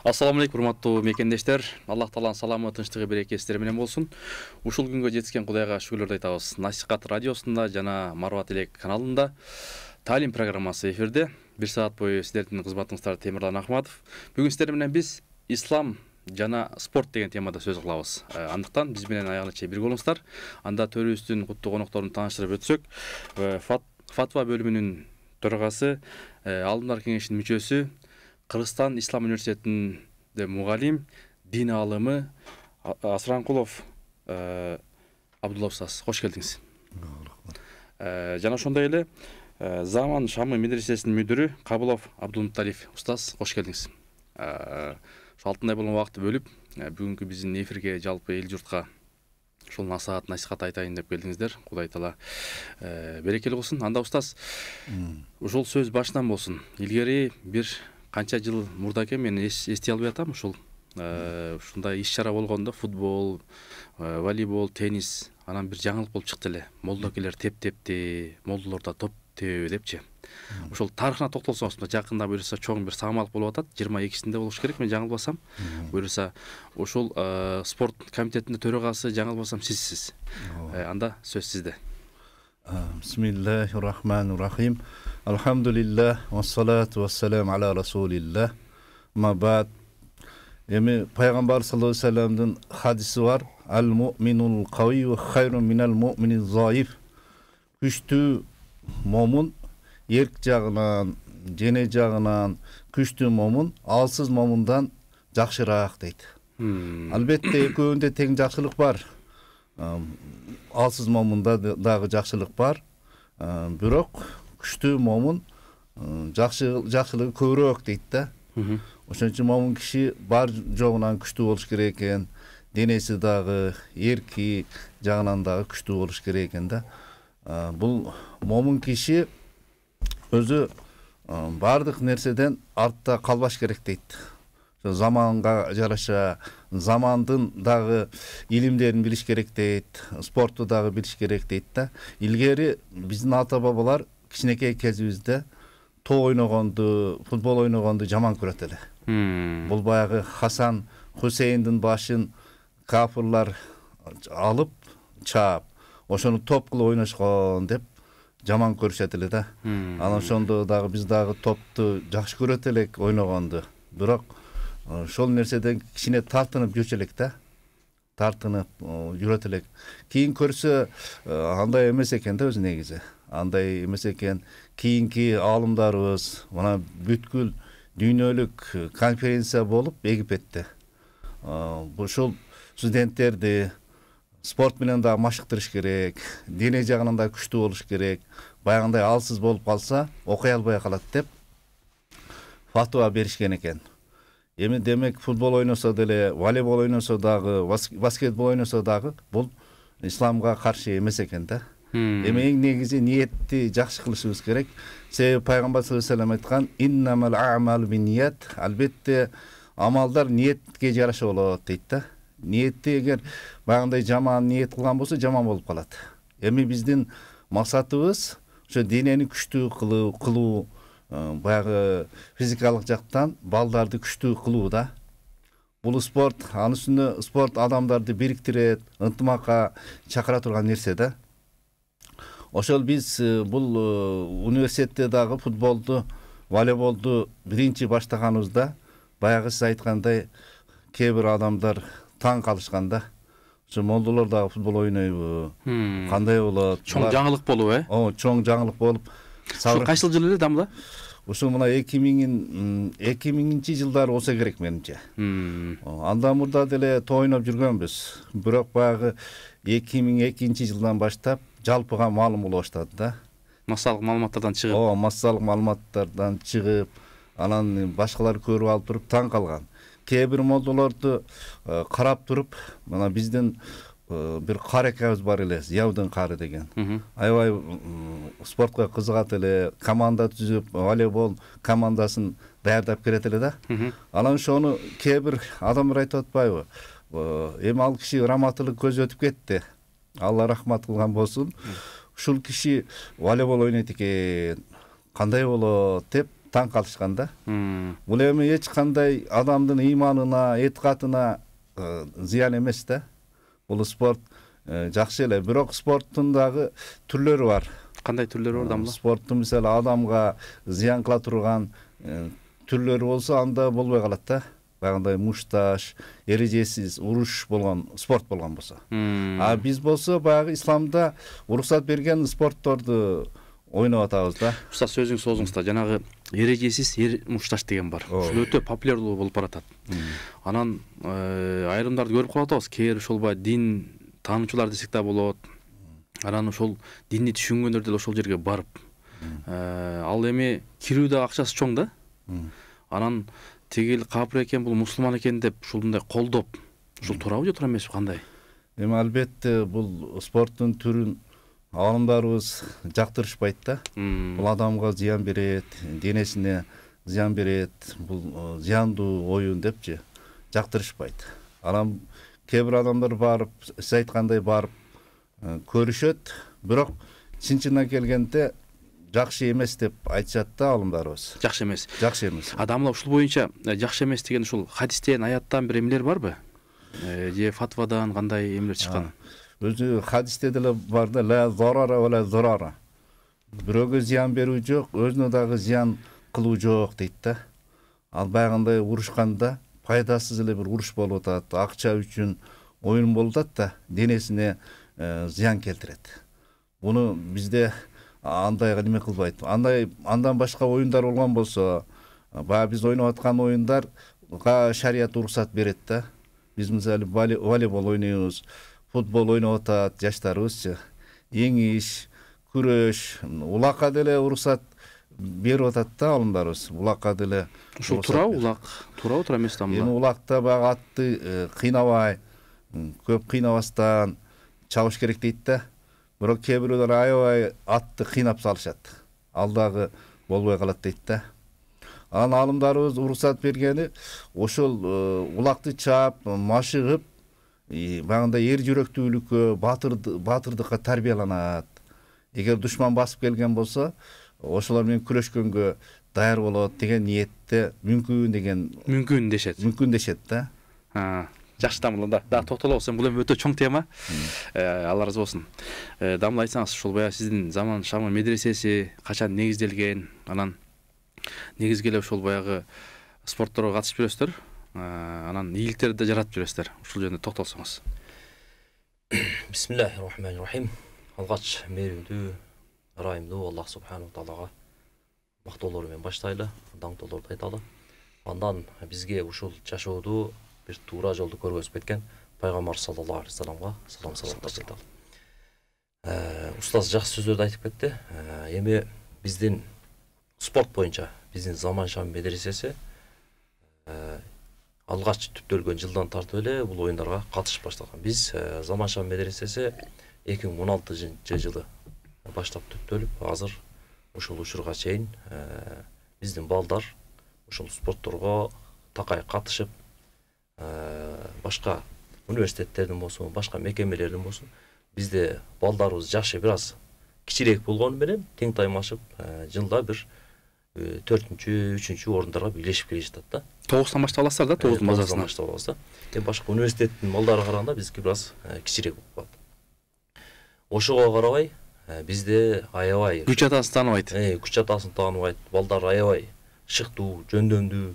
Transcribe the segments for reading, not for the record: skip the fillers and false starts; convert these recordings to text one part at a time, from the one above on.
Ассаламу алейкум, урматтуу мекендештер. Аллах Тааланын саламы, тынчтыгы, берекеси менен болсун. Ушул күнгө жеткен Кудайга шүгүрлөрдү айтабыз. Насихат радиосунда жана Марват Элек каналында таалим программасы эфирде. 1 саат бою сиздердин кызматыңыздарда Темирлан Ахматов. Бүгүн сиздер менен биз ислам жана спорт деген темада сөз кылабыз. Андыктан биз менен аягына чейин бирге болуңуздар. Анда төрүбүздүн куттуу конокторун тааныштырып өтсөк, фатва бөлүмүнүн төрагасы, Алымдар кеңешинин мүчөсү, Кыргызстан Ислам университетинде мугалим, дин алымы Асранкулов Абдулла устаз. Кош келдиңиз. Жана ошондой эле Заман Шамы медресесинин мүдүрү Кабылов Абдулмуталиев устаз. Кош келдиңиз. Алтындай болгон убакытты бөлүп, бүгүнкү биздин эфирге жалпы эл журтка ушул насихат айтайын деп келдиңиздер. Кудай Таала берекелүү кылсын. Анда устаз, ушул сөз башынан болсун. Илгери бир канча жыл мурда экен, мен эстей албай атам, ушул ушундай иш-чара болгондо футбол, волейбол, теннис, анан бир жаңылык болуп чыкты эле. Молдокелер тептепти, молдолордо топ тебеби депчи. Ушул тарыхына токтолсоңуз, жакында буюрса чоң бир саамалык болуп атат. 22-синде болуш керек, мен жаңылбасам. Буюрса ушул спорт комитетинин төрагасы жаңылбасам сизсиз. Анда сөз сизде. Бисмиллахир-рахманир-рахим. Алхамдулиллах, вассалату вассалам аля расулиллах. Мабад. Эми пайгамбар саллаллаху алейхи вассаламдын хадиси бар. Ал-муъминул кавию хайрун минал муъминиз заиф. Күчтүү момун эрк жагынан, дене жагынан күчтүү момун алсыз момундан жакшыраак дейт. Албетте экөөндө тең жакшылык бар. Алсыз момунда дагы жакшылык бар. Бирок күчтүү момун жакшылыгы көбүрөөк дейт да. Ошон үчүн момун киши бар жогунан күчтүү болуш керек экен. Денеси дагы, эрки жагынан дагы күчтүү болуш керек экен да. Бул момун киши өзү бардык нерседен артта калбаш керек дейт. Заманга жараша, замандын дагы илимдерин билиш керек дейт, спортту дагы билиш керек дейт да. Илгери биздин ата бабалар кичинекей кезибизде топ ойногонду, футбол ойногонду жаман көрөт эле. Бул баягы Хасан Хусейндин башын кафырлар алып, чаап, ошону топ кылып ойношкон деп жаман көрүшөт эле да. Анан ошондо дагы биз дагы топту жакшы көрөт элек ойногонду. Бирок ошол нерседен кичине тартынып жүрчү элек да. Тартынып жүрөт элек. Кийин көрсө андай эмес экен да өзү негизи. Андай эмес экен. Кийинки аалымдарыбыз мына бүткүл дүйнөлүк конференция болуп Египетте. Ушул студенттерди спорт менен да машыктырыш керек, дене жагынан да күчтүү болуш керек. Баягындай алсыз болуп калса, окуй албай калат деп фатва беришкен экен. Эми демек футбол ойносо деле, волейбол ойносо дагы, баскетбол ойносо дагы бул исламга каршы эмес экен да. Эми эң негизи ниетти жакшы кылышыбыз керек. Себеби пайгамбар саллаллаху алейхи вассалам айткан: "Иннамал а'малу бинният". Албетте амалдар ниетке жараша болот дейт да. Ниетти эгер баягындай жаман ниет кылган болсо жаман болуп калат. Эми биздин максатыбыз ошо денени күчтүү кылуу, баягы физикалык жактан балдарды күчтүү кылуу да. Бул спорт, анын үстүнө спорт адамдарды бириктирет, ынтымакка чакыра турган нерсе да. Ошол биз бул университетте дагы футболду, волейболду биринчи баштаганыбызда баягы сиз айткандай кээ бир адамдар таң калышканда. Ошо молдолор дагы футбол ойнойбу? Кандай болот? Чоң жаңылык болуп, чоң жаңылык болуп. Ушул кайсыл жыл эле дамда? Ушул мына 2000-жылдары болсо керек менимче. Андан мурда деле ойноп жүргөнбүз. Бирок баягы 2002-жылдан баштап жалпыга маалым боло баштады да. Массалык маалыматтардан чыгып. Массалык маалыматтардан чыгып, анан башкалар көрүп алып туруп таң калган. Кээ бир молдолорду карап туруп, мына биздин бир карекабыз бар эле, Зиявдын кары деген. Аябай спортко кызыгат эле, команда түзүп, волейбол командасын даярдап келет эле да. Анан ошону кээ бир адамдар айтып атпайбы? Эми ал киши раматылык көз өтүп кетти. Алла рахмат кылган болсун. Ушул киши волейбол ойнойт экен, кандай болот деп таң калышкан да. Бул эми эч кандай адамдын ыйманына, этикатына зыян эмес да. Бул спорт жакшы эле, бирок спорттун дагы түрлөрү бар. Кандай түрлөрү бар дамла? Спорттун мисалы адамга зыян кыла турган түрлөрү болсо анда болбой калат да. Багындай мушташ, эрежесиз уруш болгон спорт болгон болсо. А биз болсо баягы исламда уруксат берген спортторду ойноп атабыз да. Устаз сөзүңүз соозуңузда жанагы эрежесиз мушташ деген бар. Ушул өтө популярдуу болуп баратат. Анан айрымдарды көрүп калып атабыз. Кээ ошол баягы дин таануучулар десек да болот. Анан ошол динни түшүнгөндөр деле ошол жерге барып, ал эми кирүү да акчасы чоң да. Анан тигил капыр экен, бул мусулман экен деп ушундай колдоп, ушул туурабы же туура эмеспи, кандай? Эми албетте бул спорттун түрүн аалымдарыбыз жактырышпайт да. Бул адамга зыян берет, денесине зыян берет, бул зыяндуу оюн депчи жактырышпайт. Анан кээ бир адамдар барып, сиз айткандай барып көрүшөт, бирок чын-чынына келгенде жакшы эмес деп айтышат да аалымдарыбыз. Жакшы эмес. Жакшы эмес. Адамла ушул боюнча жакшы эмес деген ушул хадистен, аяттан бир эмелер барбы? Же фатвадан кандай эмелер чыккан? Өзү хадисте деле бар да, ла зарара ва ла зарара. Бирөөгө зыян берүү жок, өзүнө дагы зыян кылуу жок дейт да. Ал баягындай урушканда пайдасыз эле бир уруш болуп атат, акча үчүн оюн болуп атат да, денесине зыян келтирет. Буну бизде андайга неме кылбайт. Андан башка оюндар болгон болсо, баягы биз ойноп аткан оюндарга шарият уруксат берет да. Биз мисалы волейбол ойнойбуз, футбол ойноп атат жаштарыбызчы. Эңиш, күрөш, улакка деле уруксат берип атат да аалымдарыбыз. Улакка деле. Ушул туурабы улак? Туурабы, туура эмеспи дамла? Эми улакта баягы атты кыйнабай, көп кыйнабастан чабыш керек дейт да. Бирок кээ бирөөлөр аябай атты кыйнап салышат. Ал дагы болбой калат дейт да. Анан аалымдарыбыз уруксат бергени ошол улакты чаап, машыгып, багындай эр жүрөктүүлүккө, батырдыкка тарбияланат. Эгер душман басып келген болсо, ошолор менен күрөшкөнгө даяр болот деген ниетте мүмкүн дешет да. Жакшы дамла, да токтолобуз. Бул эми өтө чоң тема. Алла ыраазы болсун. Дамла айтсаңыз, ушул баягы сиздин заман шамы медресеси качан негизделген, анан негизги эле ошол баягы спортторго катышып жүрөсүздөр, анан ийгиликтерди жаратып жүрөсүздөр. Ушул жөнүндө токтолсоңуз. Бисмиллахир-рахманир-рахим. Алгач мээримдүү, ырайымдуу Аллах субханаху таалага мактоолору менен баштайлы, даңктоолорду айталы. Андан бизге ушул жашоодо бир туура жолду көргөзүп кеткен пайгамбар саллаллаху алейхи вассаламга салам-салаттар айталы. Устаз жакшы сөздөрдү айтып кетти. Эми биздин спорт боюнча биздин Заман Шам медресеси алгач түптөлгөн жылдан тартып эле бул оюндарга катышып баштаган. Биз Заман Шам медресеси 2016 жылы баштап түптөлүп, азыр ушул учурга чейин биздин балдар ушул спортторго такай катышып, башка университеттердин болсун, башка мекемелердин болсун, бизде балдарыбыз жашы бир аз кичирээк болгону менен тең таймашып, жылда бир 4-3 орундарга бийлешип келе жатат да. 9тан баштап аласыздар да, 9 базасынан баштап алабыз да. Башка университеттин балдары караганда биздики бир аз кичирээк болуп калат. Ошого карабай, бизде аябай күч атасын тааныбайт. Күч атасын тааныбайт, балдар аябай шыктуу, жөндөмдүү.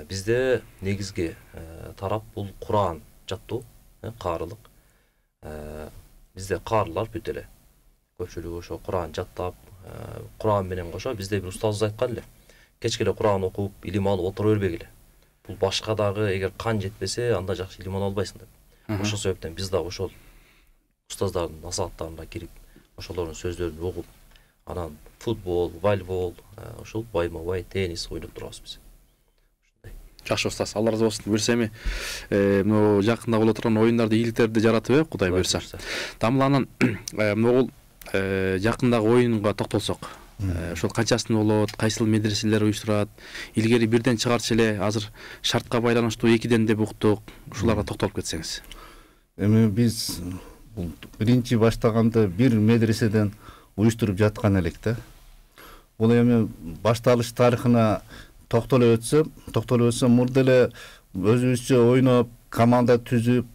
Бизде негизги тарап бул Куран жаттоо, каарылык. Бизде каарылар бүт эле. Көпчүлүгү ошо Куран жаттап, Куран менен кошо бизде бир устазыбыз айткан эле. Кечке Куран окуп, илим алып отура бербегиле. Бул башка дагы эгер кан жетпесе, анда жакшы илим ала албайсың деп. Ошол себептен биз дагы ошол устаздардын насааттарына кирип, ошолордун сөздөрүн угуп, анан футбол, волейбол, ошол байма-бай теннис ойноп турабыз биз. Жакшы устаз, Алла ыраазы болсун. Буюрса эми могу жакында боло турган оюндарды ийгиликтерди жаратып, Кудай буюрса. Дамла анан могул жакындагы оюнга токтолсок. Ошол канчасын болот, кайсыл медреселер уюштурат, илгери бирден чыгарчу эле, азыр шартка байланыштуу 2ден деп уктук. Ушуларга токтолуп кетсеңиз. Эми биз бул биринчи баштаганда бир медреседен уюштуруп жаткан элек да. бул эми башталыш тарыхына токтолуп өтсөм мурда эле өзүбүзчө ойноп команда түзүп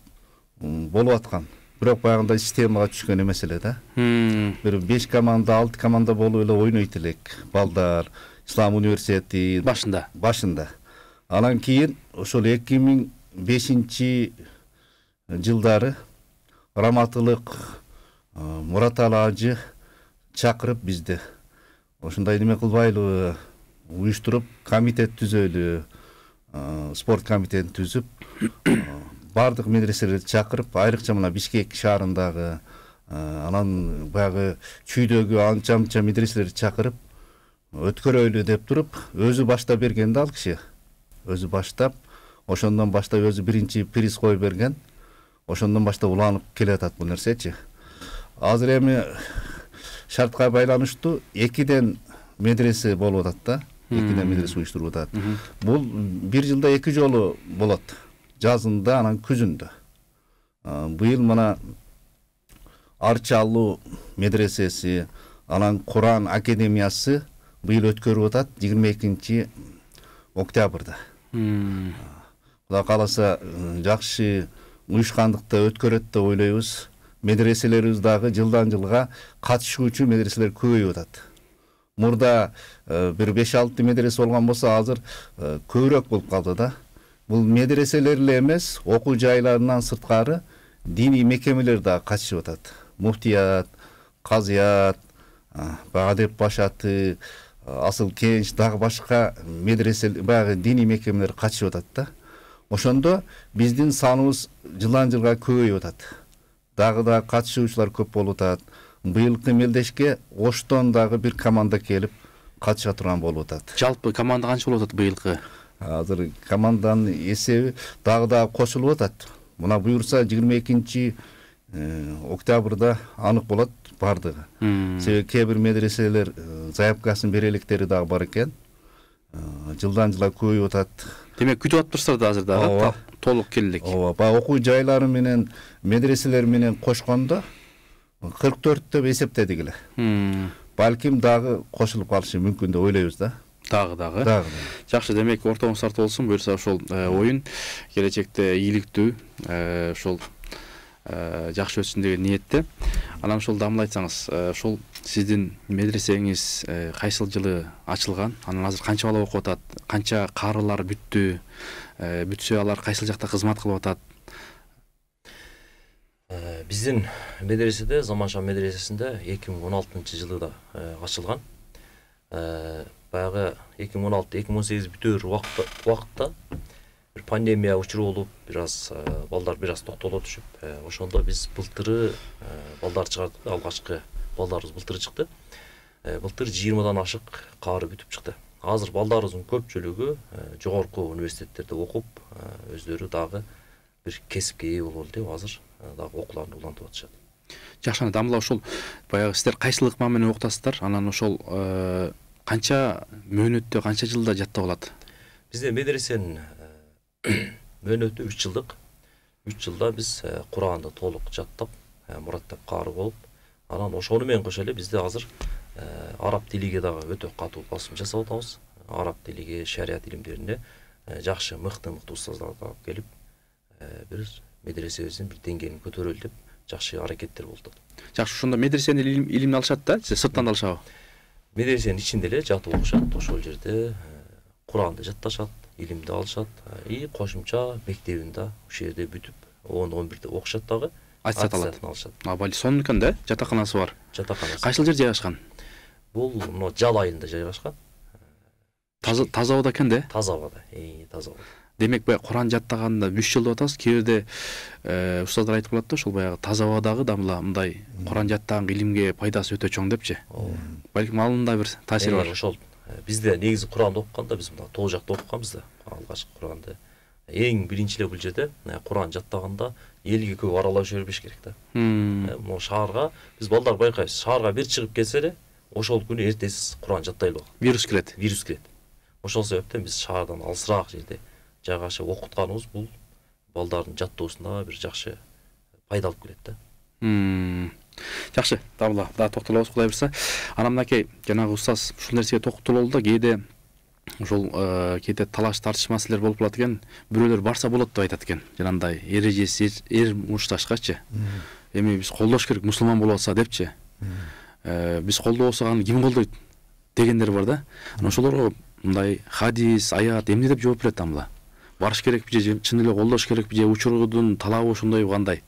болуп аткан. Бирок баягындай системага түшкөн эмес эле да. Бир 5 команда, 6 команда болуп эле ойнойт элек балдар. Ислам университети башында. Анан кийин ошол 2005 жылдары Раматылык Мураталы ажы чакырып бизди ошондой неме кылбайлыбы, уюштуруп комитет түзөлү, спорт комитетин түзүп, бардык медреселерди чакырып, айрыкча мына Бишкек шаарындагы, анан баягы чүйдөгү анча медреселерди чакырып, өткөрөйлү деп туруп, өзү баштап берген да ал киши. Өзү баштап, ошондон баштап өзү биринчи приз коюп берген. Ошондон баштап уланып келатат бул нерсечи. Азыр эми шартка байланыштуу 2ден медресе болуп атат да. 2ден медресе уюштуруп атат. Бул бир жылда 2 жолу болот. Жазында, анан күзүндө. Быйыл мына Арчалуу медресеси, анан Куран академиясы быйыл өткөрүп атат 22 октябрда. Кудай кааласа жакшы уюшкандыкта өткөрөт деп ойлойбуз. Медреселерибиз дагы жылдан жылга катышуучу медреселер көбөйүп атат. Мурда бир 5-6 медресе болгон болсо, азыр көбүрөөк болуп калды да. Бул медреселер эле эмес, окуу жайларынан сырткары диний мекемелер да катышып атат. Муфтият, казыят, адеп башаты, асыл кенч, дагы башка медресе, баягы диний мекемелер катышып атат да. Ошондо биздин саныбыз жылдан жылга көбөйүп атат. Дагы да катышуучулар көп болуп атат. Быйылкы мелдешке Оштон дагы бир команда келип катыша турган болуп атат. Жалпы команда канча болуп атат быйылкы? Азыр команданын эсеби дагы да кошулуп атат. Мына буюрса 22 октябрда анык болот бардыгы. Себеби кээ бир медреселер заявкасын бере электери дагы бар экен. Жылдан жылга көбөйүп атат. Демек күтүп атыптырсыздар да азыр дагы толук келдик. Ооба, баягы окуу жайлары менен медреселер менен кошкондо 44 деп эсептедик эле. Балким дагы кошулуп калышы мүмкүн деп ойлойбуз да. Дагы. Жакшы, демек ортоңуз тарт болсун. Буюрса ошол оюн келечекте ийгиликтүү, ошол жакшы өтсүн деген ниетте. Анан ошол дамыл айтсаңыз, ошол сиздин медресеңиз кайсыл жылы ачылган? Анан азыр канча бала окуп атат? Канча каарылар бүттү? Бүтсө алар кайсыл жакта кызмат кылып атат? Биздин медреседе, Заманшам медресесинде 2016 жылы ачылган. Баягы 2016-2018 бүтөр убакытта бир пандемия учуру болуп, балдар бир аз токтоло түшүп, ошондо биз былтыры балдар чыгардык. Алгачкы балдарыбыз былтыр чыкты. Былтыр 20дан ашык каары бүтүп чыкты. Азыр балдарыбыздын көпчүлүгү жогорку университеттерде окуп, өздөрү дагы бир кесипке ээ бололу деп азыр дагы окууларын улантып атышат. Жакшы, дамла ошол баягы сиздер кайсыл ыкма менен окутасыздар? Анан ошол канча мөөнөттө, канча жылда жаттап алат? Бизде медресенин мөөнөтү 3 жылдык. 3 жылда биз Куранды толук жаттап, мураттап каары болуп, анан ошону менен кошо эле бизде азыр араб тилиге дагы өтө катуу басым жасап атабыз. Араб тилиге, шарият илимдерине жакшы мыкты устаздарды алып келип, бир медресебиздин бир деңгээлин көтөрөлү деп жакшы аракеттер болуп атат. Жакшы, ошондо медресенин илимин алышат да, сырттан алышабы? Медресенин ичинде эле жатып окушат, ошол жерде Куранды жатташат, илимди алышат, кошумча мектебинде ошол жерде бүтүп 10-11де окушат дагы. Аттестат алышат. Бали сонун экен да, жатаканасы бар. Жатаканасы. Кайсыл жер жайгашкан? Бул мына жал айында жайгашкан. Таза абада экен да? Таза абада, таза абада. Демек баягы Куран жаттаганда 3 жыл деп атасыз. Кээ бирде устаздар айтып калат да, ошол баягы таза абадагы дамла мындай Куран жаттаган илимге пайдасы өтө чоң депчи. Балким алында бир таасири бар. Ошол бизде негизи Куранды окуганда биз мына тоо жакта окуганбыз да. Алгачкы Куранды эң биринчи эле бул жерде Куран жаттаганда элге көп аралашып жүрбөш керек да. Могу шаарга биз балдар байкайбыз. Шаарга бир чыгып келсе эле, ошол күнү эртеси Куран жаттай эле. Вирус келет. Ошол себептен биз шаардан алысыраак жерде жайгашып окутканыбыз бул балдардын жаттоосуна бир жакшы пайда алып келет да. Жакшы, дагы токтолобуз Кудай бурса. Анан мынакей жанагы устаз ушул нерсеге токтололду да, кээде ошол кээде талаш тартыш маселелер болуп калат экен. Бирөөлөр барса болот деп айтат экен. Жанагындай эрежеси эр мушташкачы. Эми биз колдош керек мусулман болуп атса депчи. Биз колдобосок аны ким колдойт дегендер бар да. Анан ошолорго мындай хадис, аят эмне деп жооп берет амла? Барыш керекпи же чын эле колдош керекпи же учурдун талабы ошондойбу кандай?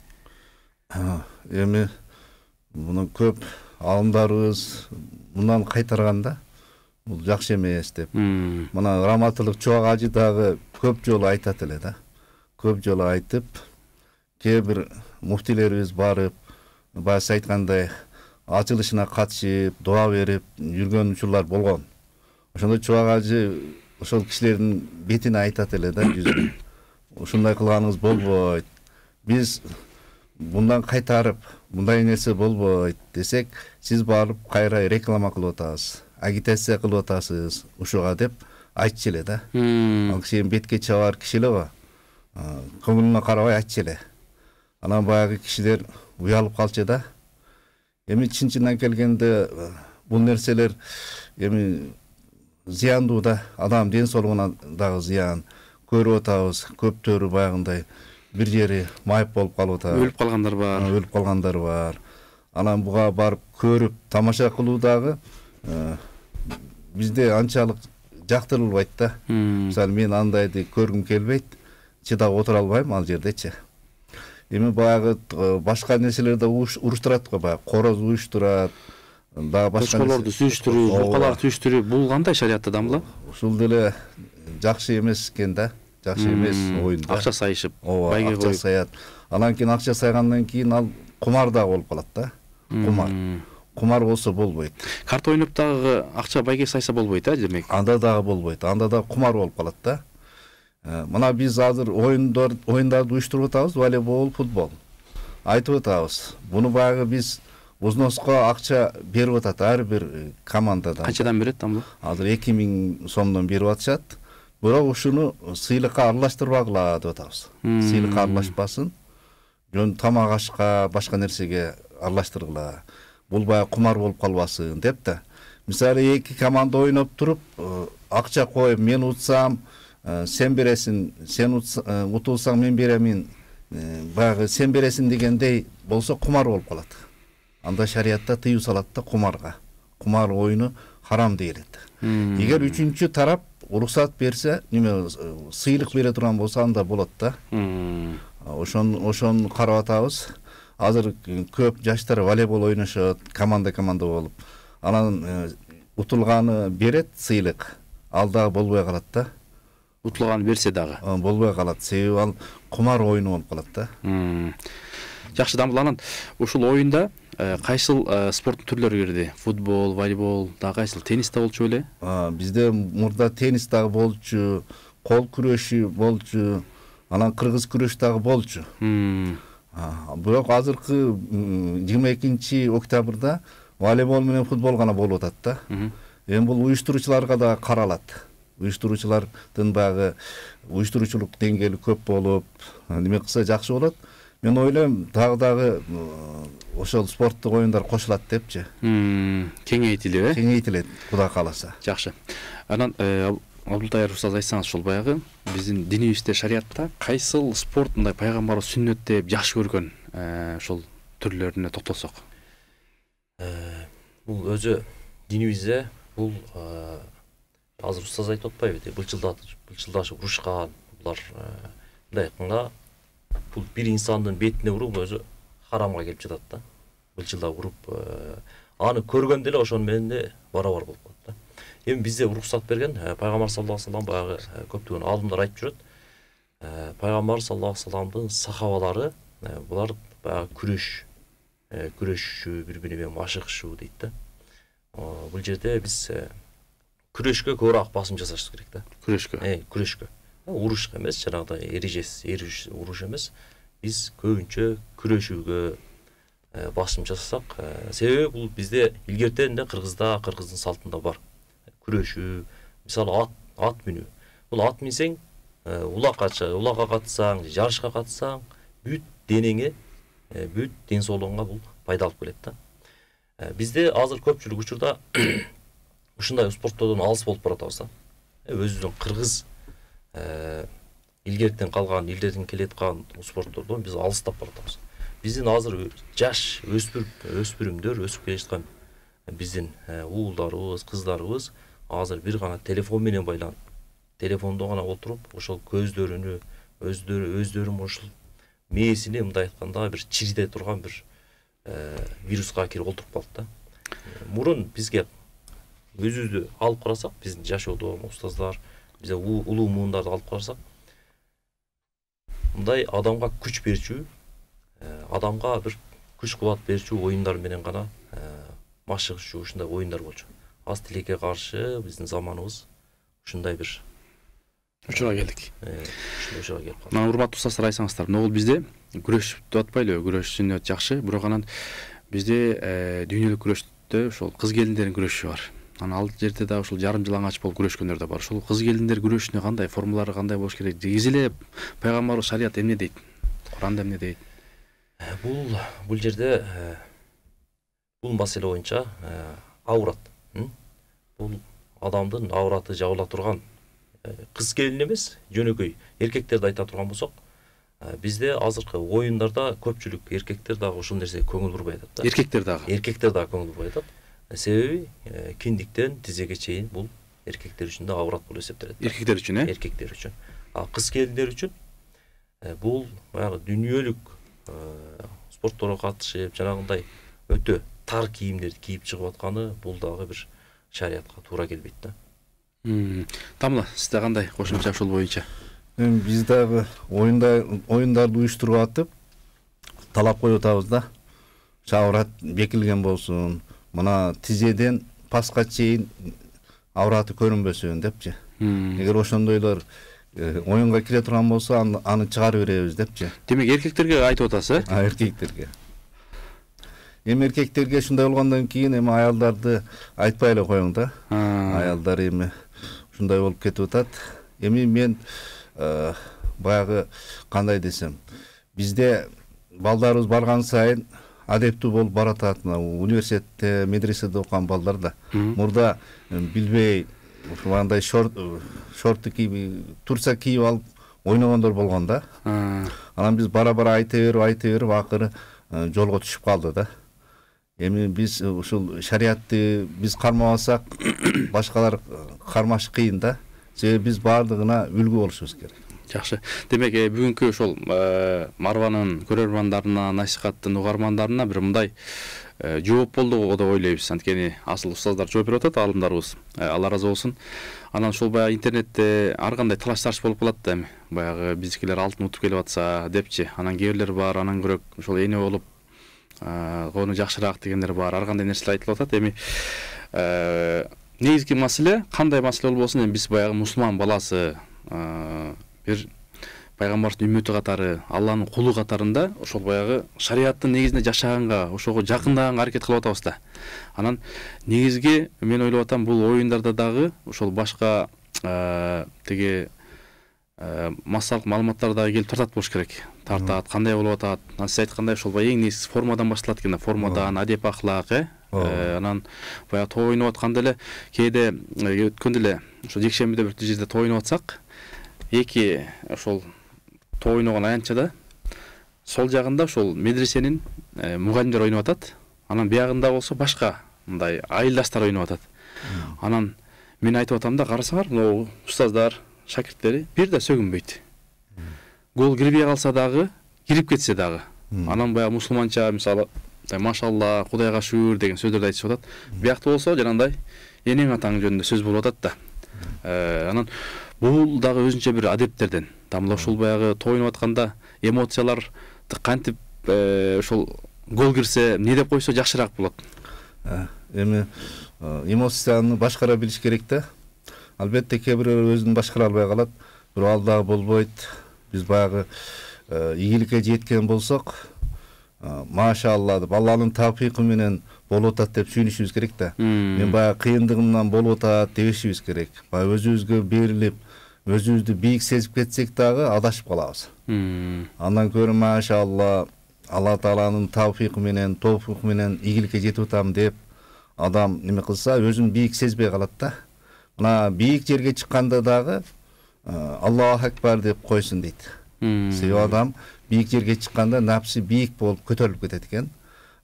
Эми муну көп алымдарыбыз мындан кайтарганда бул жакшы эмес деп. Мына Раматылык Чубак ажы дагы көп жолу айтат эле да. Көп жолу айтып, кээ бир муфтилерибиз барып, башта айткандай ачылышына катышып, дуа берип жүргөн учурлар болгон. Ошондо Чубак ажы ошол кишилердин бетине айтат эле да, жүзүнө. Ушундай кылганыңыз болбойт. Биз мындан кайтарып, мындай нерсе болбойт десек, сиз барып кайра реклама кылып атасыз, агитация кылып атасыз ушуга деп айтчу эле да. Ал киши бетке чабар киши эле го. Көңүлүнө карабай айтчу эле. Анан баягы кишилер уялып калчу да. Эми чын-чындан келгенде бул нерселер эми зыяндуу да, адам ден соолугуна дагы зыян. Көрүп атабыз, көптөрү баягындай бир жери майып болуп калып атат. Өлүп калгандар бар. Анан буга барып көрүп тамаша кылуу дагы бизде анчалык жактырылбайт да. Мисалы мен андайды көргүм келбейт, чыдап отура албайм ал жердечи. Эми баягы башка нерселерде уруштурат го, баягы короз уюштурат, дагы башка кошколорду сүйүштүрүү, жукалар сүйүштүрүү, бул кандай шариятта дамла? Ушул деле жакшы эмес экен да. Жакшы эмес оюн да. Акча сайышып, байге акча саят. Анан кийин акча сайгандан кийин ал кумар дагы болуп калат да. Кумар болсо болбойт. Карта ойноп дагы акча байге сайса болбойт, демек. Анда дагы болбойт. Анда да кумар болуп калат да. Мына биз азыр оюндарды уюштуруп атабыз, волейбол, футбол. Айтып атабыз. Буну баягы биз взноско акча берип атат ар бир командадан. Канчадан берет тамбы? Азыр 2000 сомдон берип атышат. Бирок ушуну сыйлыкка аралаштырбагыла деп атабыз. Сыйлыкка аралашпасын. Жөн тамак ашка, башка нерсеге аралаштыргыла. Бул баягы кумар болуп калбасын деп да. Мисалы эки команда ойноп туруп, акча коюп, мен утсам, сен бересиң, сен утулсаң мен беремин, баягы сен бересиң дегендей болсо кумар болуп калат. Анда шариятта тыюу салат да кумарга. Кумар оюну харам дейилет. Эгер үчүнчү тарап уруксат берсе, неме сыйлык бере турган болсо анда болот да. Ошон карап атабыз. Азыр көп жаштар волейбол ойношот, команда болуп. Анан утулганы берет сыйлык. Ал дагы болбой калат да. Утулганы берсе дагы болбой калат. Себеби ал кумар оюну болуп калат да. Жакшы, Дамбыл, ушул оюнда кайсыл спорттун түрлөрү кирди? Футбол, волейбол, дагы кайсыл? Теннис да болчу беле? Бизде мурда теннис дагы болчу, кол күрөшү болчу, анан кыргыз күрөш дагы болчу. Бирок азыркы 22-октябрда волейбол менен футбол гана болуп атат да. Эми бул уюштуруучуларга да каралат. Уюштуруучулардын баягы уюштуруучулук деңгээли көп болуп, неме кылса жакшы болот. Мен ойлойм, дагы ошол спорттук оюндар кошулат депчи. Кеңейтилет, Кеңейтилет, Кудай кааласа. Жакшы. Анан Абдултайыр устаз айтсаңыз, ушул баягы биздин динибизде, шариятта кайсыл спорт мындай пайгамбарыбыз сүннөт деп жакшы көргөн ошол түрлөрүнө токтолсок? Бул өзү динибизде бул азыр устаз айтып атпайбы, былчылдашып урушкан, булар мындай айтканда бул бир инсандын бетине уруп өзү харамга келип жатат да. Былчылдап уруп, аны көргөндө эле ошону менен де барабар болуп калат да. Эми бизде уруксат берген пайгамбар саллаллаху алейхи ва саллям баягы көптөгөн алымдар айтып жүрөт. Пайгамбар саллаллаху алейхи ва салламдын сахабалары булар баягы күрөшчү, бири-бири менен машыгышуу дейт да. Бул жерде биз күрөшкө көбүрөөк басым жасаш керек да. Күрөшкө. Урушка эмес, жанагыдай эрежеси уруш эмес. Биз көбүнчө күрөшүүгө басым жасасак, себеби бул бизде илгертен эле кыргыздын салтында бар. Күрөшүү, мисалы ат минүү. Бул ат минсең, улакка катышсаң, жарышка катышсаң, бүт денеңе, бүт ден соолугуңа бул пайда алып келет да. Бизде азыр көпчүлүк учурда ушундай спорттордон алыс болуп баратабыз да. Өзүбүздүн кыргыз илгертен калган, илдерден келеткан спорттордон биз алыстап баратабыз. Биздин азыр жаш өспүрүмдөр, өсүп келе жаткан биздин уулдарыбыз, кыздарыбыз азыр бир гана телефон менен байланып, телефондо гана отуруп, ошол көздөрүнү, өздөрүнүн ушул мээсини мындай айтканда бир чирите турган бир вируска кирип олтуруп калды да. Мурун бизге өзүбүздү алып карасак, биздин жашоодо устаздар, бизде улуу муундарды алып карасак, мындай адамга күч берчү, адамга бир күч кубат берчү оюндар менен гана машыгышчу ушундай оюндар болчу. Аз тилекке каршы биздин заманыбыз ушундай бир учурга келдик. Ушундай учурга келип калды. Мына урматтуу устаздар, айтсаңыздар, могул бизде күрөш деп атпайлыбы? Күрөш сүннөт жакшы, бирок анан бизде дүйнөлүк күрөштө ошол кыз келиндердин күрөшү бар. Анан ал жерде да ушул жарым жалаңач болуп күрөшкөндөр да бар. Ошол кыз келиндер күрөшүнө кандай формалары кандай болуш керек? Негизи эле пайгамбарыбыз шарият эмне дейт? Куранда эмне дейт? Бул жерде бул маселе боюнча аурат. Бул адамдын аураты жабыла турган кыз келин эмес, жөнөкөй эркектерди айта турган болсок, бизде азыркы оюндарда көпчүлүк эркектер дагы ушул нерсеге көңүл бурбай атат да. Эркектер дагы көңүл бурбай атат. Себеби киндиктен тизеге чейин бул эркектер үчүн да аурат болуп эсептелет. Эркектер үчүн, Эркектер үчүн. Ал кыз келиндер үчүн бул баягы дүйнөлүк спортторго катышып, жанагындай өтө тар кийимдерди кийип чыгып атканы бул дагы бир шариятка туура келбейт да. Тамла, сизде кандай кошумча ушул боюнча? Биз дагы оюндарды уюштуруп атып талап коюп атабыз да. Аурат бекилген болсун, мына тизеден паска чейин аураты көрүнбөсүн депчи. Эгер ошондойлор оюнга кире турган болсо, аны чыгарып беребиз депчи. Демек эркектерге айтып атасыз, Эркектерге. Эми эркектерге ушундай болгондон кийин эми аялдарды айтпай эле коюң да. Аялдар эми ушундай болуп кетип атат. Эми мен баягы кандай десем, бизде балдарыбыз барган сайын адептүү болуп баратат. Университетте, медреседе окуган балдар да. Мурда билбей ушундай шортту кийип, турса кийип алып ойногондор болгон да. Анан биз бара айта берип акыры жолго түшүп калды да. Эми биз ушул шариятты биз кармабасак, башкалар кармаш кыйын да. Себеби биз баардыгына үлгү болушубуз керек. Жакшы. Демек, бүгүнкү ошол Марванын көрөрмандарына, насихаттын угармандарына бир мындай жооп болду деп ойлойбуз. Анткени асыл устаздар жооп берип атат, аалымдарыбыз. Алла ыраазы болсун. Анан ошол баягы интернетте ар кандай талаш тарыш болуп калат да эми. Баягы биздикилер алтын утуп келип атса депчи. Анан кээ бирлер бар, анан көрөк ошол эне болуп кону жакшыраак дегендер бар. Ар кандай нерселер айтылып атат. Эми негизги маселе, кандай маселе болбосун, эми биз баягы мусулман баласы, бир пайгамбардын үммөтү катары, Алланын кулу катарында ошол баягы шариаттын негизинде жашаганга, ошого жакындаганга аракет кылып атабыз да. Анан негизги мен ойлоп атам, бул оюндарда дагы ошол башка тиги массалык маалыматтар дагы келип тартат болуш керек. Тартат, кандай болуп атат. Сиз айткандай ошол баягы эң негизги формадан башталат экен, формадан, адеп ахлак, анан баягы той ойноп атканда эле кээде өткөндө эле ошо жекшембиде бир жерде той ойноп атсак, эки ошол той ойногон аянтчада сол жагында ошол медресенин мугалимдери ойноп атат. Анан биягында болсо башка мындай айылдаштар ойноп атат. Анан мен айтып атам да, карасаңар, могу устаздар, шакирттери бир да сөгүнбөйт. Гол кирбей калса дагы, кирип кетсе дагы. Анан баягы мусулманча, мисалы, машалла, Кудайга шүгүр деген сөздөрдү айтышып атат. Биякта болсо жанагындай энең атаң жөнүндө сөз болуп атат да. Анан бул дагы өзүнчө бир адептерден. Тамла ушул баягы той ойноп атканда эмоциялар кантип ошол гол кирсе, эмне деп койсо жакшыраак болот. Эми эмоцияны башкара билиш керек да. Албетте кээ бирөө өзүн башкара албай калат, бирок ал дагы болбойт. Биз баягы ийгиликке жеткен болсок, машалла деп, Алланын тавфикы менен болуп атат деп сүйүнүшүбүз керек да. Мен баягы кыйындыгымдан болуп атат дебешибиз керек. Баягы өзүбүзгө берилип, өзүбүздү бийик сезип кетсек дагы адашып калабыз. Андан көрө машалла Алла Тааланын тавфикы менен ийгиликке жетип атам деп адам неме кылса өзүн бийик сезбей калат да. Мына бийик жерге чыкканда дагы Аллаху акбар деп койсун дейт. Себеби адам бийик жерге чыкканда напсы бийик болуп көтөрүлүп кетет экен.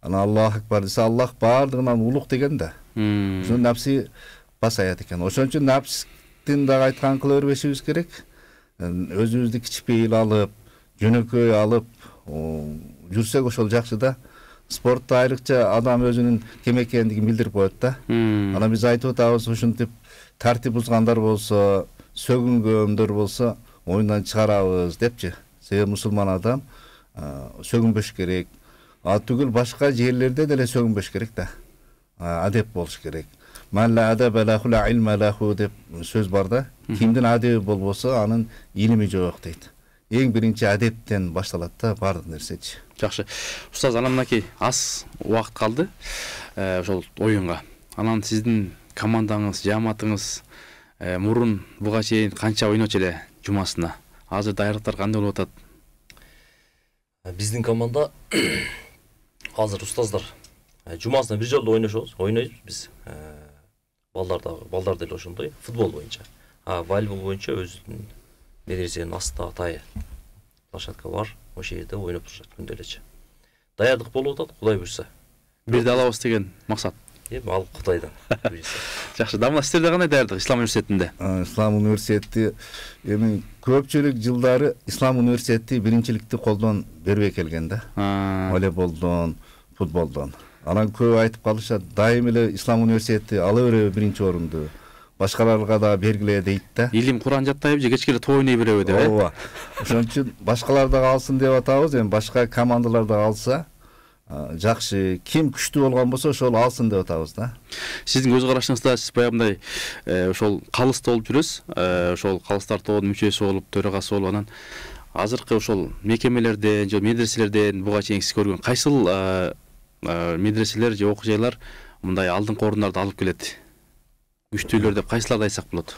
Ана Аллаху акбар десе Аллах бардыгынан улук деген да. Ошо напсы басаят экен. Ошон үчүн напстын дагы айтканын кыла бербешибиз керек. Өзүбүздү кичпейил алып, жөнөкөй алып жүрсөк ошол жакшы да. Спортто айрыкча адам өзүнүн кем экендигин билдирип коет да. Анан биз айтып атабыз, ушинтип тартип бузгандар болсо, сөгүнгөндөр болсо оюндан чыгарабыз депчи. Себеби мусулман адам сөгүнбөш керек. Түгүл башка жерлерде деле сөгүнбөш керек да. Адеп болуш керек. Малла адабе лаху ла илма лаху деп сөз бар да. Кимдин адеби болбосо анын илими жок дейт. Эң биринчи адептен башталат да бардык нерсечи. Жакшы. Устаз, анан мынакей аз убакыт калды ошол оюнга. Анан сиздин командаңыз, жааматыңыз мурун буга чейин канча ойночу эле жумасына? Азыр даярдыктар кандай болуп атат? Биздин команда азыр устаздар жумасына бир жолу ойнойбуз биз. Балдар деле ошондой футбол боюнча. Волейбол боюнча өзүнүн медресенин астында атайы площадка бар. Ошол жерде ойноп турушат күндө элечи. Даярдык болуп атат, Кудай буйрса. Бирди алабыз деген максат. Ал Кудайдан буйрса. Жакшы, дамла сиздерде кандай даярдык Ислам университетинде? Ислам университети эми көпчүлүк жылдары Ислам университети биринчиликти колдон бербей келген да. Волейболдон, футболдон. Анан көп айтып калышат, дайым эле Ислам университети ала береби биринчи орунду. Башкаларга да бергиле дейт да. Илим Куран жаттайбы же кечке эле той ойной береби деп, Ооба. Ошон үчүн башкалар да алсын деп атабыз. Эми башка командалар да алса жакшы, ким күчтүү болгон болсо ошол алсын деп атабыз да. Сиздин көз карашыңызда сиз баягындай ошол калыста болуп жүрөсүз. Ошол калыстар тобунун мүчөсү болуп, төрагасы болуп, анан азыркы ошол мекемелерден же медреселерден буга чейин сиз көргөн кайсыл медреселер же окуу жайлар мындай алдыңкы орундарды алып келет? Күчтүүлөр деп кайсыларды айтсак болот?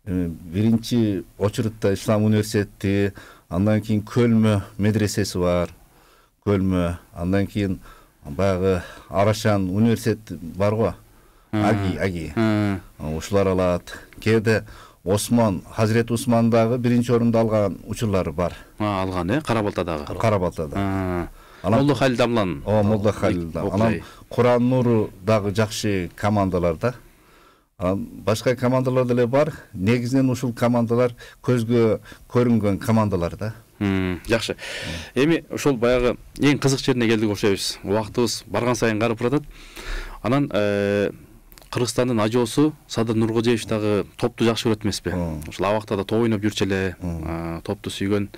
Биринчи очурутта Ислам университети, андан кийин Көлмө медресеси бар. Көлмө, андан кийин баягы Арашан университет бар го. Аги. Ушулар алат. Кээде Осман, Хазирет Усмандагы биринчи орунду алган учурлары бар. Алган, Карабалтадагы. Карабалтада. Молла Халил Дамлан. Молла Халил. Анан Куран Нуру дагы жакшы командалар да. Башка командалар деле бар. Негизинен ушул командалар көзгө көрүнгөн командалар да. Жакшы. Эми ошол баягы эң кызык жерине келдик окшойбуз. Убактыбыз барган сайын карып баратат. Анан Кыргызстандын ажоосу Садыр Нуркожоевич дагы топту жакшы көрөт эмеспи? Ошол абакта да топ ойноп жүрчү эле, топту сүйгөн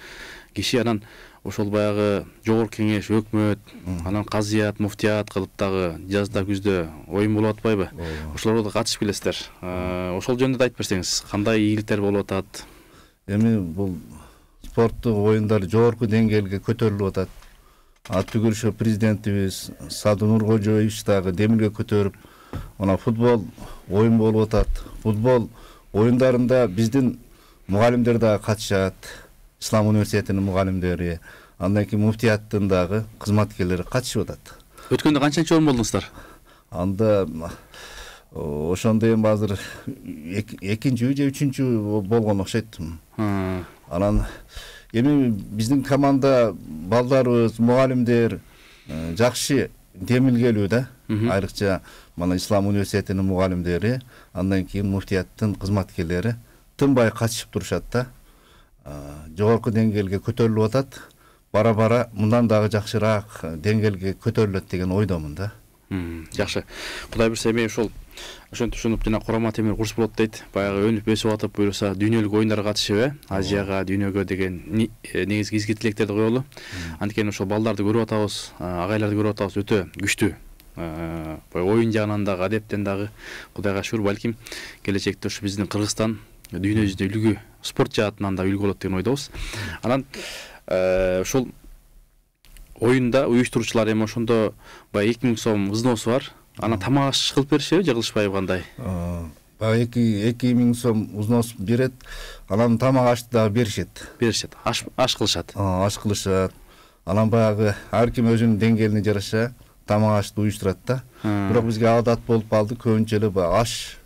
киши. Анан ошол баягы жогорку кеңеш, өкмөт, анан казыят, муфтият кылып дагы жазда күздө оюн болуп атпайбы? Ошолорго да катышып келесиздер. Ошол жөнүндө да айтып берсеңиз, кандай ийгиликтер болуп атат? Эми бул спорттук оюндар жогорку деңгээлге көтөрүлүп атат. Түгүл ошо президентибиз Садыр Нуркожоевич дагы демилге көтөрүп, мына футбол оюн болуп атат. Футбол оюндарында биздин мугалимдер дагы катышат. Ислам университетинин мугалимдери, андан кийин муфтияттын дагы кызматкерлери катышып атат. Өткөндө канчанчы орун болдуңуздар? Анда ошондо эми азыр экинчи же үчүнчү болгон окшойт. Анан эми биздин команда балдарыбыз, мугалимдер жакшы демилгелүү да. Айрыкча мына Ислам университетинин мугалимдери, андан кийин муфтияттын кызматкерлери тынбай катышып турушат да. Жогорку деңгээлге көтөрүлүп атат. Бара-бара мындан дагы жакшыраак деңгээлге көтөрүлөт деген ойдомун да. Жакшы. Кудай буйрса эми ошентип жана курама темир курс болот дейт. Баягы өнүп өсүп атып буйрса дүйнөлүк оюндарга катышып, Азияга, дүйнөгө деген негизги изги тилектерди коелу. Анткени ошол балдарды көрүп атабыз, агайларды көрүп атабыз, өтө күчтүү. Оюн жагынан дагы, адептен дагы Кудайга шүгүр, балким келечекте ушу биздин Кыргызстан дүйнө жүзүндө үлгү, спорт жаатынан да үлгү болот деген ойдобуз. Анан ошол оюнда уюштуруучулар эми ошондо баягы 2000 сом взносу бар. Анан тамак аш кылып беришеби же кылышпайбы, кандай? Баягы 2000 сом взнос берет. Анан тамак ашты дагы беришет. Аш кылышат. Аш кылышат. Анан баягы ар ким өзүнүн деңгээлине жараша тамак ашты уюштурат да. Бирок бизге адат болуп калды, көбүнчө эле аш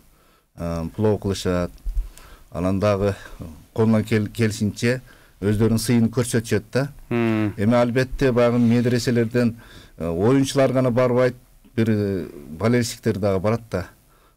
плов кылышат. Анан дагы колунан келишинче өздөрүнүн сыйын көрсөтүшөт да. Эми албетте баягы медреселерден оюнчулар гана барбайт, бир болельщиктер дагы барат да.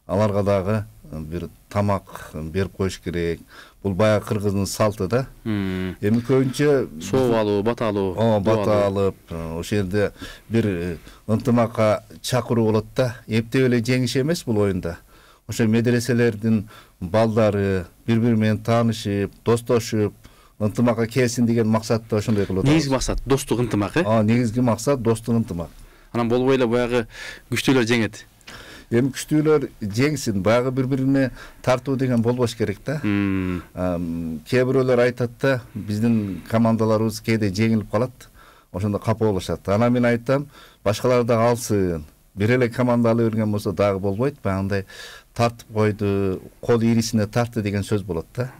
Аларга дагы бир тамак берип коюш керек. Бул баягы кыргыздын салты да. Эми көбүнчө сооп алуу, бата алуу. Бата алып, ошол жерде бир ынтымакка чакыруу болот да. Эптеп эле жеңиш эмес бул оюнда. Ошо медреселердин балдары бири-бири менен таанышып, достошуп, ынтымакка келсин деген максатта ошондой кылып атабыз. Негизги максат достук, ынтымак, Негизги максат достук, ынтымак. Анан болбой эле баягы күчтүүлөр жеңет. Эми күчтүүлөр жеңсин, баягы бири-бирине тартуу деген болбош керек да. Кээ бирөөлөр айтат да, биздин командаларыбыз кээде жеңилип калат, ошондо капа болушат. Анан мен айтам, башкалар да алсын. Бир эле команда ала берген болсо дагы болбойт, баягындай тартып койду, кол ийрисине тартты деген сөз болот да.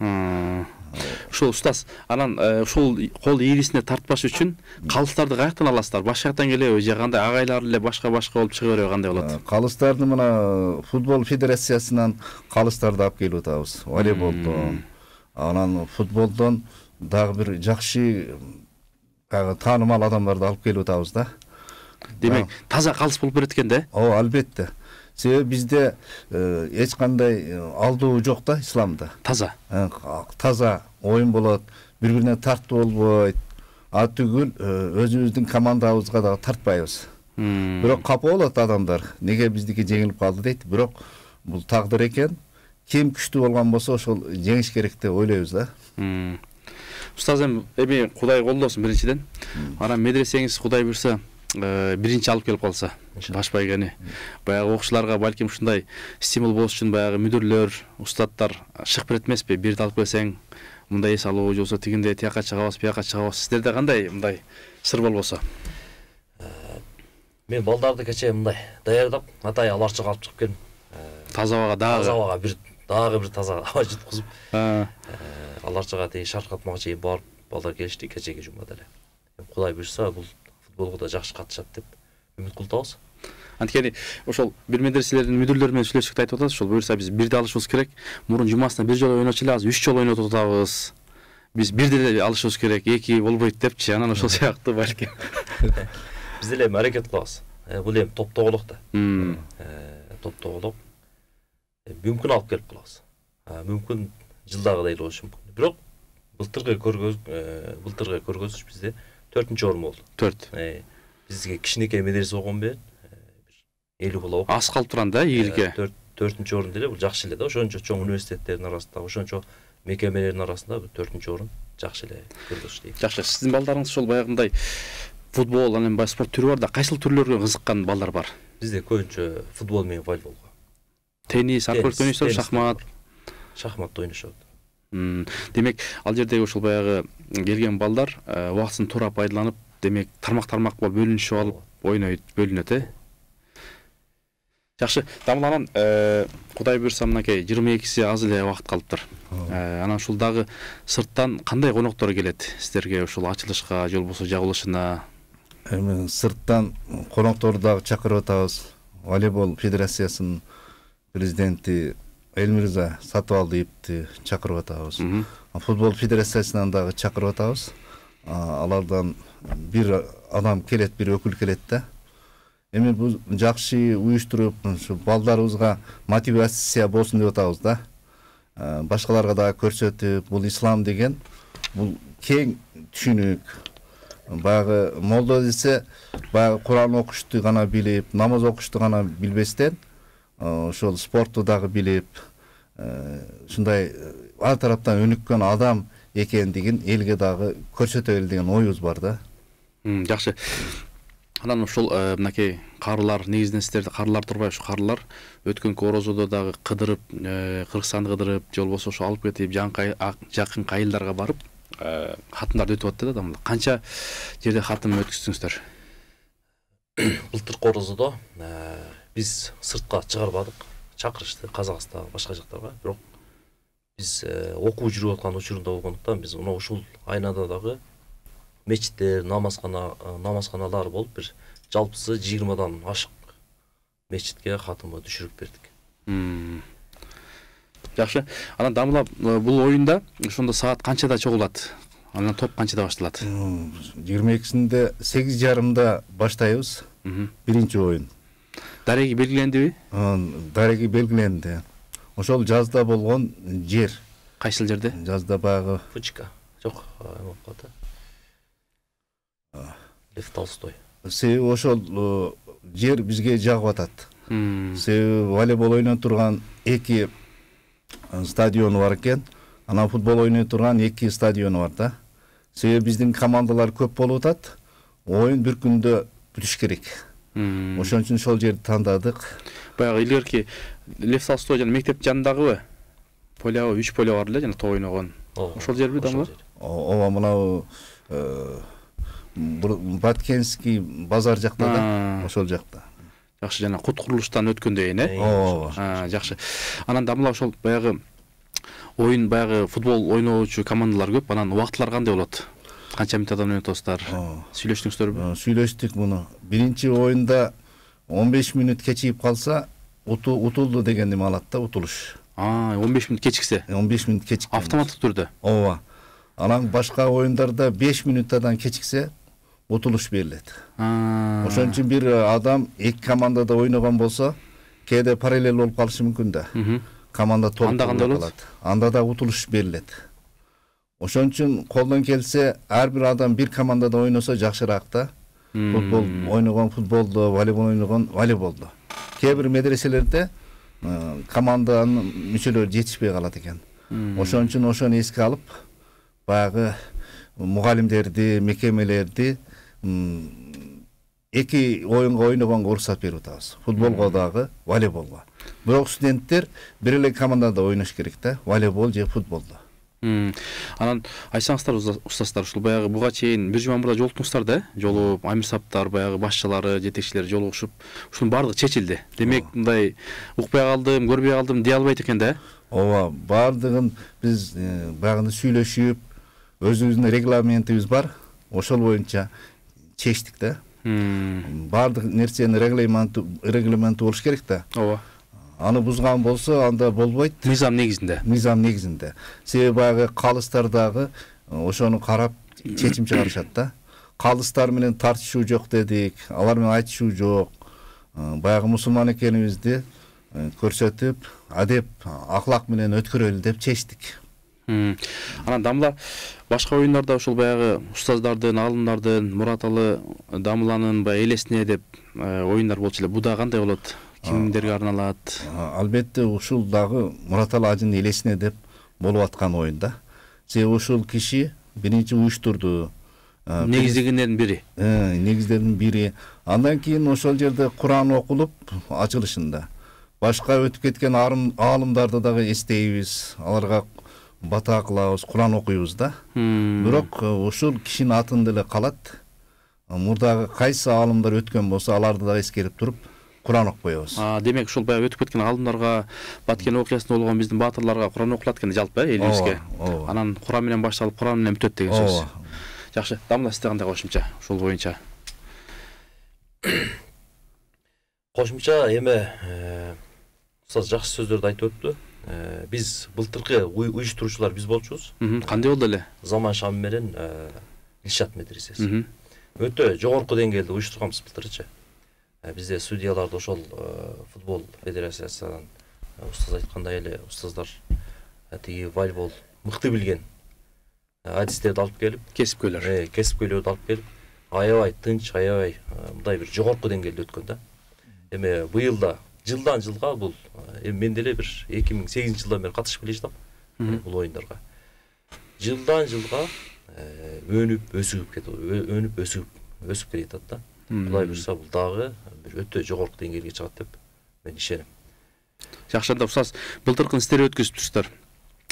Ушул устаз, анан ушул кол ийрисине тартпаш үчүн калыстарды каяктан аласыздар? Башка жактан келеби же кандай агайлар эле башка болуп чыга береби, кандай болот? Калыстарды мына футбол федерациясынан калыстарды алып келип атабыз. Волейболдон, анан футболдон дагы бир жакшы таанымал адамдарды алып келип атабыз да. Демек, таза калыс болуп берет экен да? Ооба, албетте. Себеби бизде эч кандай алдоо жок да исламда. Таза. Таза оюн болот, бири-бирине тартуу болбойт. Түгүл өзүбүздүн командабызга дагы тартпайбыз. Бирок капа болот адамдар. Неге биздики жеңилип калды дейт. Бирок бул тагдыр экен. Ким күчтүү болгон болсо ошол жеңиш керек деп ойлойбуз да. Устаз, эми Кудай колдосун биринчиден. Анан медресеңиз Кудай буйрса биринчи алып келип калса, баш байгени. Баягы окуучуларга балким ушундай стимул болуш үчүн баягы мүдүрлөр, устаттар шык берет эмеспи? Бирди алып келсең, мындай эс алуу, же болбосо тигиндей тияка чыгабыз, бияка чыгабыз. Сиздерде кандай мындай сыр болбосо? Мен балдарды кечээ мындай даярдап, атай аларчыга алып чыгып келдим. Таза абага дагы бир таза аба жуткузуп, аларчыга теги шаркатмага чейин барып, балдар келишти кечеги жумада эле. Кудай буйрса, бул футболго да жакшы катышат деп үмүт кылып атабыз. Анткени ошол бир медреселердин мүдүрлөрү менен сүйлөшүп айтып атасыз, ошол буйрса биз бирди алышыбыз керек. Мурун жумасына бир жолу ойночу эле, азыр 3 жолу ойнотуп атабыз. Биз бирди эле алышыбыз керек, эки болбойт депчи. Анан ошол сыяктуу балким. Биз деле аракет кылабыз. Бул эми топтогулук да. Топтогулук. Мүмкүн алып келип калабыз. Мүмкүн жылдагыдай эле болушу мүмкүн. Бирок былтыркы көргөзүш бизде 4-чү орун болду. 4. Бизге кичинекей медресе болгон бер 50 бала окуп. Аз калып турган да ийгиликке. 4-чү орун деле бул жакшы эле да. Ошончо чоң университеттердин арасында, ошончо мекемелердин арасында 4-чү орун жакшы эле көргөзүш дейт. Жакшы. Сиздин балдарыңыз ошол баягындай футбол, анан баягы спорт түрү бар да, кайсыл түрлөргө кызыккан балдар бар? Бизде көбүнчө футбол менен волейболго. Теннис, аркылык ойнойсуздар, шахмат. Шахматты ойношот. Демек, ал жердеги ошол баягы келген балдар убактысын туура пайдаланып, демек тармак болуп бөлүнүшүп алып ойнойт, бөлүнөт, Жакшы. Дамланан Кудай буйрса мынакей 22-си аз эле убакыт калыптыр. Анан ушул дагы сырттан кандай коноктор келет сиздерге ошол ачылышка, же болбосо жабылышына? Эми сырттан конокторду дагы чакырып атабыз. Волейбол федерациясынын президенти Элмирза Сатыбалдиевди чакырып атабыз. Футбол федерациясынан дагы чакырып атабыз. Алардан бир адам келет, бир өкүл келет да. Эми бул жакшы уюштуруп, ушу балдарыбызга мотивация болсун деп атабыз да. Башкаларга дагы көрсөтүп, бул ислам деген бул кең түшүнүк. Баягы молдо десе, баягы Куран окушту гана билип, намаз окушту гана билбестен, ошол спортту дагы билип, ушундай ар тараптан өнүккөн адам экендигин элге дагы көрсөтөлү деген оюбуз бар да. Жакшы. Анан ошол мынакей карылар, негизинен сиздерде карылар турбай, ушу карылар өткөнкү орозодо дагы кыдырып, Кыргызстанды кыдырып, же болбосо ошо алып кетип, жакын кайылдарга барып, хатымдарды өтүп атты да. Канча жерде хатым өткүздүңүздөр? Былтыркы орозодо биз сыртка чыгарбадык, чакырышты Казакстан, башка жактарга. Бирок биз окуу жүрүп аткан учурунда болгондуктан биз ушул айнада дагы мечиттер, намазханалар болуп бир жалпысы 20-дан ашык мечитке катымы түшүрүп бердик. Жакшы. Анан дамыла бул оюнда ошондо саат канчада чогулат? Анан топ канчада башталат? 22-синде 8:30 баштайбыз. Биринчи оюн. Дареги белгилендиби? Дареги белгиленди. Ошол жазда болгон жер. Кайсыл жерде? Жазда багы Фучка. Жок, эмоп Лев Толстой. Себеби ошол жер бизге жагып атат. Себеби волейбол ойной турган 2 стадион бар экен. Анан футбол ойной турган 2 стадион бар да. Себеби биздин командалар көп болуп атат. Оюн бир күндө бүтүш керек. Ошон үчүн ошол жерди тандадык. Баягы илгерки Лев Толстой жана мектеп жанындагыбы? Полябы, 3 поле бар эле жана топ ойногон. Ошол жерби дамла? Ооба, мынау Баткенский базар жакта да, ошол жакта. Жакшы, жана кут курулуштан өткөндөн кийин, Ооба. Жакшы. Анан дамла ошол баягы оюн баягы футбол ойноочу командалар көп. Анан убактылар кандай болот? Канча минуттан ойнотосуздар? Сүйлөштүңүздөрбү? Сүйлөштүк муну. Биринчи оюнда 15 минут кечигип калса, утулду деген неме алат да, утулуш. 15 минут кечиксе? 15 минут кечиксе. Автоматтык түрдө? Ооба. Анан башка оюндарда 5 минуттан кечиксе, утулуш берилет. Ошон үчүн бир адам 2 командада ойногон болсо, кээде параллель болуп калышы мүмкүн да. Команда толук калат. Анда да утулуш берилет. Ошон үчүн колдон келсе, ар бир адам бир командада ойносо жакшыраак да. Футбол ойногон футболдо, волейбол ойногон волейболдо. Кээ бир медреселерде команданын мүчөлөрү жетишпей калат экен. Ошон үчүн ошону эске алып, баягы мугалимдерди, мекемелерди 2 оюнга ойногонго уруксат берип атабыз. Футболго дагы, волейболго. Бирок студенттер бир эле командада ойнош керек да, волейбол же футболдо. Анан айтсаңыздар устаздар, ушул баягы буга чейин бир жума мурда жолуктуңуздар да, жолугуп амирсаптар, баягы башчылары, жетекчилери жолугушуп, ушунун баардыгы чечилди. Демек, мындай укпай калдым, көрбөй калдым дей албайт экен да? Ооба, баардыгын биз баягы сүйлөшүп, өзүбүздүн регламентибиз бар, ошол боюнча чечтик да. Баардык нерсенин регламенти болуш керек да. Ооба. Аны бузган болсо, анда болбойт. Мыйзам негизинде. Мыйзам негизинде. Себеби баягы калыстар дагы ошону карап чечим чыгарышат да. Калыстар менен тартышуу жок дедик, алар менен айтышуу жок. Баягы мусулман экенибизди көрсөтүп, адеп, аклак менен өткөрөлү деп чечтик. Анан дамла башка оюндарда ушул баягы устаздардын, аалымдардын, Мураталы дамланын баягы элесине деп оюндар болчу эле. Бу да кандай болот? Кимдерге арналат? Албетте ушул дагы Мураталы ажынын элесине деп болуп аткан оюн да. Себеби ушул киши биринчи уюштурду. Негиздегендердин бири. Негиздердин бири. Андан кийин ошол жерде Куран окулуп ачылышында. Башка өтүп кеткен аалымдарды дагы эстейбиз. Аларга бата кылабыз, Куран окуйбуз да. Бирок ушул кишинин атын деле калат. Мурдагы кайсы аалымдар өткөн болсо, аларды дагы эскерип туруп Куран окуйбуз. Демек ушул баягы өтүп кеткен аалымдарга, Баткен окуясында болгон биздин баатырларга Куран окулат экен жалпы элибизге. Анан Куран менен башталып, Куран менен бүтөт деген сөз. Жакшы, дамла сизде кандай кошумча ушул боюнча? Кошумча эме устаз жакшы сөздөрдү айтып өттү. Биз былтыркы уюштуруучулар биз болчубуз. Кандай болду эле? Заман Шам менен Илшат медресеси. Өтө жогорку деңгээлде уюштурганбыз былтырчы. Бизде судьяларды ошол футбол федерациясынан устаз айткандай эле устаздар тиги волейбол мыкты билген адистерди алып келип, кесипкөйлөрдү алып келип, аябай тынч, аябай мындай бир жогорку деңгээлде өткөн да. Эми быйыл да жылдан жылга бул мен деле бир 2008-жылдан бери катышып келе жатам бул оюндарга. Жылдан жылга өнүп өсүп келе жатат да. Булай бурса бул дагы бир өтө жогорку деңгээлге чыгат деп мен ишенем. Жакшы, устаз, былтыркы истер өткөзүп турсуздар.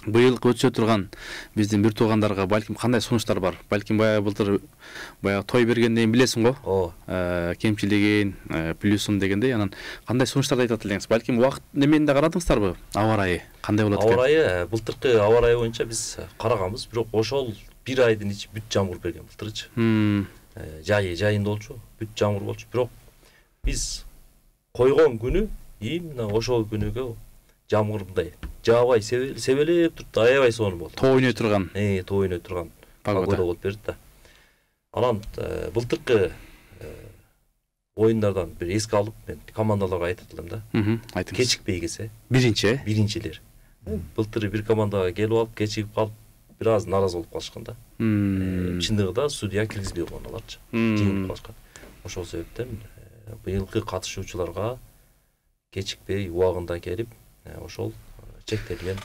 Быйыл өтүшө турган биздин бир туугандарга балким кандай сунуштар бар? Балким баягы былтыр баягы той бергенден кийин билесиң го? Кемчилигин, плюсун дегендей, анан кандай сунуштарды айтат элеңиз? Балким убакыт немен да карадыңыздарбы? Аба ырайы кандай болот экен? Аба ырайы былтыркы аба ырайы боюнча биз караганбыз, бирок ошол бир айдын ичи бүт жамгыр берген былтырчы. Жайында болчу, бүт жамгыр болчу. Бирок биз койгон күнү именно ошол күнүгө жамгыр мындай жаабай себелеп туруп аябай сонун болду. Тоо ойной турган. Тоо ойной турган погода болуп берди да. Анан былтыркы оюндардан бир эске алып мен командаларга айтып элем да. Айтыңыз. Кечикпей келсе. Биринчилер. Былтыр бир командага келип алып кечигип калып бир аз наразы болуп калышкан да. Чындыгында судья киргизбей койгон аларчы. Жеңип калышкан. Ошол себептен быйылкы катышуучуларга кечикпей убагында келип, ошол чектелген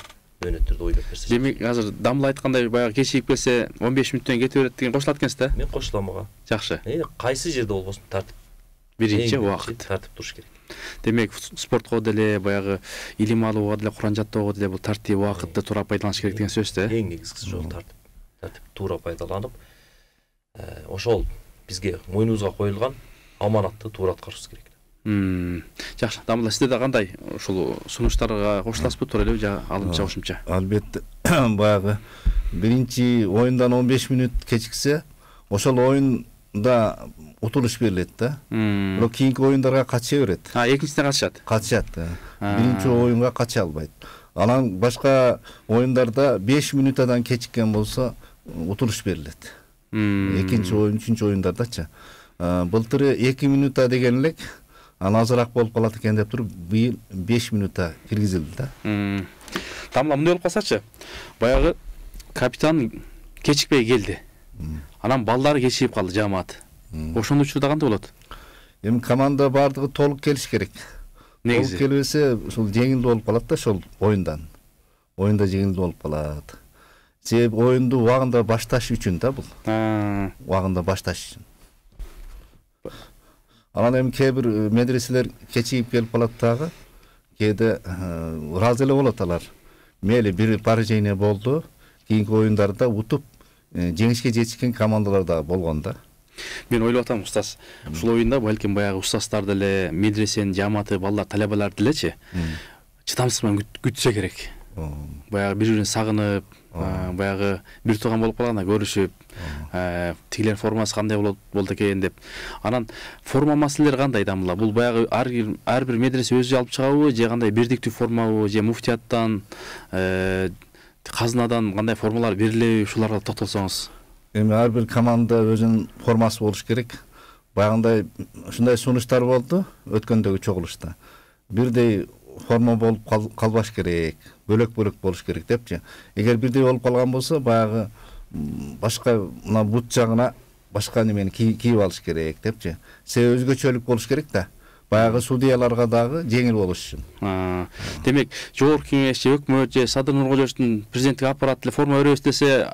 мөөнөттөрдү ойноп берсе. Демек, азыр Дамыл айткандай баягы кечигип келсе 15 мүнөттөн кете берет деген кошулат экенсиз да? Мен кошулам ага. Жакшы. Кайсы жерде болбосун тартип. Биринчи убакыт тартип туруш керек. Демек, спортко деле баягы илим алууга деле, Куран жаттоого деле бул тартип убакытты туура пайдаланыш керек деген сөз да? Эң негизгиси жол тартип туура пайдаланып, ошол бизге мойнубузга коюлган аманатты туура аткарышыбыз керек. Жакшы. Дамыл, сизде да кандай ушул сунуштарга кошуласызбы, туура элеби, же алымча кошумча? Албетте, баягы биринчи оюндан 15 мүнөт кечиксе, ошол оюнда утулуш берилет да. Бирок кийинки оюндарга катыша берет. Экинчисине катышат. Катышат. Биринчи оюнга катыша албайт. Анан башка оюндарда 5 мүнөттөн кечиккен болсо утулуш берилет. Экинчи оюн, үчүнчү оюндардачы. Былтыры 2 мүнөттө деген элек, анан азыраак болуп калат экен деп туруп, быйыл 5 мүнөттө киргизилди да. Тамла мындай болуп калсачы. Баягы капитан кечикпей келди. Анан балдары кечигип калды, жамаат. Ошондой учурда кандай болот? Эми команда бардыгы толук келиш керек. Негизи. Толук келбесе, ушул жеңил болуп калат да ошол оюндан. Оюнда жеңил болуп калат. Себеби оюнду убагында башташ үчүн да бул. Убагында башташ үчүн. Анан эми кээ бир медреселер кечигип келип калат дагы. Кээде ыраазы эле болот алар. Мейли бир поражение болду. Кийинки оюндарда утуп жеңишке жетишкен командалар да болгон да. Мен ойлоп атам, устаз, ушул оюнда балким баягы устаздар деле, медресенин жамааты, балдар, талабалар делечи чыдамсыз менен күтсө керек. Баягы бири-бирин сагынып, баягы бир тууган болуп калганда көрүшүп, тигилер формасы кандай болду экен деп. Анан форма маселелери кандай, Дамыла? Бул баягы ар бир медресе өзү алып чыгабы, же кандай бирдиктүү формабы, же муфтияттан, казынадан кандай формалар берилеби, ушуларга токтолсоңуз? Эми ар бир команда өзүнүн формасы болуш керек. Баягындай ушундай сунуштар болду өткөндөгү чогулушта. Бирдей форма болуп калбаш керек, бөлөк-бөлөк болуш керек депчи. Эгер бирдей болуп калган болсо, баягы башка мына бут жагына башка немени кийип алыш керек депчи. Себеби өзгөчөлүк болуш керек да. Баягы судьяларга дагы жеңил болуш үчүн. Демек, жогорку кеңеш же өкмөт же Садыр Нуркожоевдун президенттик аппараты форма өрөбүз десе,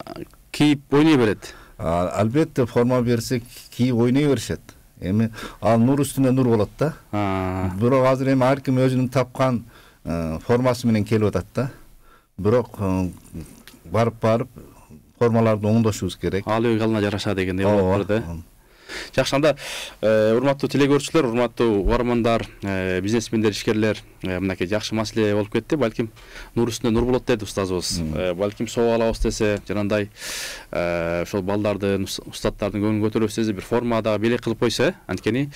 кийип ойной берет. Албетте форма берсе кийип ойной беришет. Эми ал нур үстүнө нур болот да. Бирок азыр эми ар ким өзүнүн тапкан формасы менен келип атат да. Бирок барып формаларды оңдошубуз керек. Ал өйгө жараша дегендей болуп турду. Жакшы, анда урматтуу телегөрүүчүлөр, урматтуу угармандар, бизнесмендер, ишкерлер, мынакей жакшы маселе болуп кетти. Балким нур үстүнө нур болот деди устазыбыз. Балким соо алабыз десе, жанагындай ошол балдардын, устаттардын көңүлүн көтөрөбүз десе, бир форма дагы белек кылып койсо, анткени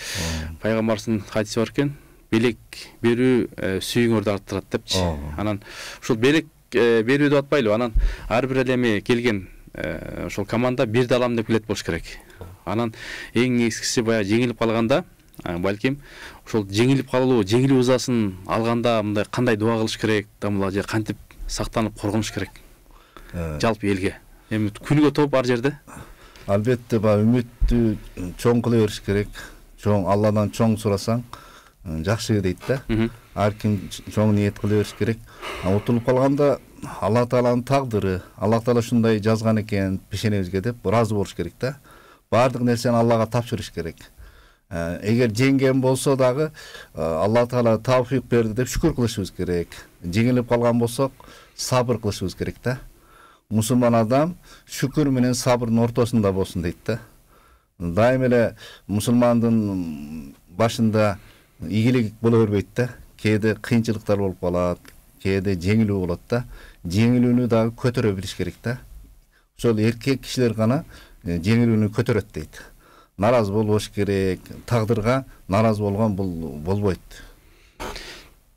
пайгамбарыбыздын хадиси бар экен, белек берүү сүйүүңөрдү арттырат депчи. Анан ушул белек берүү деп атпайлыбы? Анан ар бир эми келген ошол команда бир далам деп билет болуш керек. Анан эң негизгиси баягы жеңилип калганда, балким ошол жеңилип калуу, жеңилүү ызасын алганда мындай кандай дуа кылыш керек, Дамыла, же кантип сактанып коргонуш керек? Жалпы элге. Эми күнүгө топ ар жерде. Албетте үмүттү чоң кыла бериш керек. Чоң Алладан чоң сурасаң, жакшы дейт да. Ар ким чоң ниет кыла бериш керек. Утулуп калганда Алла Тааланын тагдыры, Алла Таала ушундай жазган экен пешенебизге деп ыраазы болуш керек да. Бардык нерсени Аллага тапшырыш керек. Эгер жеңген болсо дагы Алла Таала тавфик берди деп шүкүр кылышыбыз керек. Жеңилип калган болсок, сабыр кылышыбыз керек да. Мусулман адам шүкүр менен сабырдын ортосунда болсун дейт да. Дайым эле мусулмандын башында ийгилик боло бербейт да. Кээде кыйынчылыктар болуп калат, кээде жеңилүү болот да. Жеңилүүнү дагы көтөрө билиш керек да. ошол эркек кишилер гана жеңилүүнү көтөрөт дейт. Наразы болбош керек, тагдырга наразы болгон бул болбойт.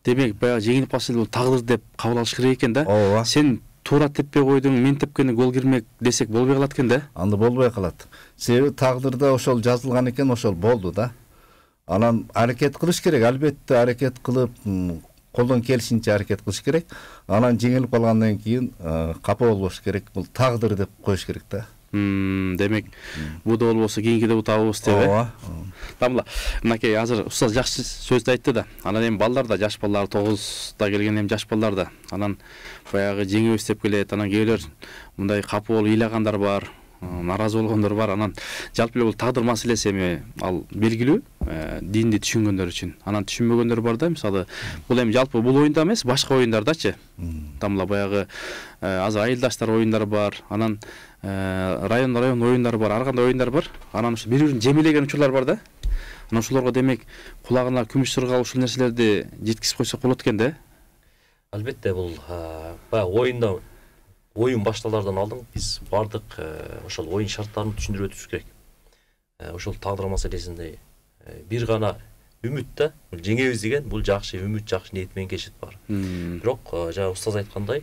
Демек баягы жеңилип калса бул тагдыр деп кабыл алыш керек экен да. Ооба. Сен туура теппей койдуң, мен тепкенде гол кирмек десек болбой калат экен да. Анда болбой калат. Себеби тагдырда ошол жазылган экен, ошол болду да. Анан аракет кылыш керек, албетте аракет кылып, колдон келишинче аракет кылыш керек. Анан жеңилип калгандан кийин капа болбош керек. Бул тагдыр деп коюш керек да. Демек бул да болбосо кийинкиде утабыз деп. Ооба. Тамла, мынакей азыр устаз жакшы сөздү айтты да. Анан эми балдар да, жаш балдар 9да келген эми жаш балдар да. Анан баягы жеңебиз деп келет. Анан кээбилер мындай капы болуп ыйлагандар бар, наразы болгондор бар. Анан жалпы эле бул тагдыр маселеси эми ал белгилүү, динди түшүнгөндөр үчүн. Анан түшүнбөгөндөр бар да, мисалы бул эми жалпы бул оюнда эмес, башка оюндардачы. Тамла баягы азыр айылдаштар оюндары бар. Анан район оюндары бар, ар кандай оюндар бар. Анан ушу бири-бирин жемелеген учурлар бар да. Анан ошолорго демек кулагына күмүш сырга ушул нерселерди жеткизип койсок болот экен да. Албетте бул баягы оюн башталардан алдын биз бардык ошол оюн шарттарын түшүндүрүп өтүшүбүз керек. Ошол тагдыр маселесинде бир гана үмүт да, жеңебиз деген бул жакшы үмүт, жакшы ниет менен келишет бар. Бирок жана устаз айткандай,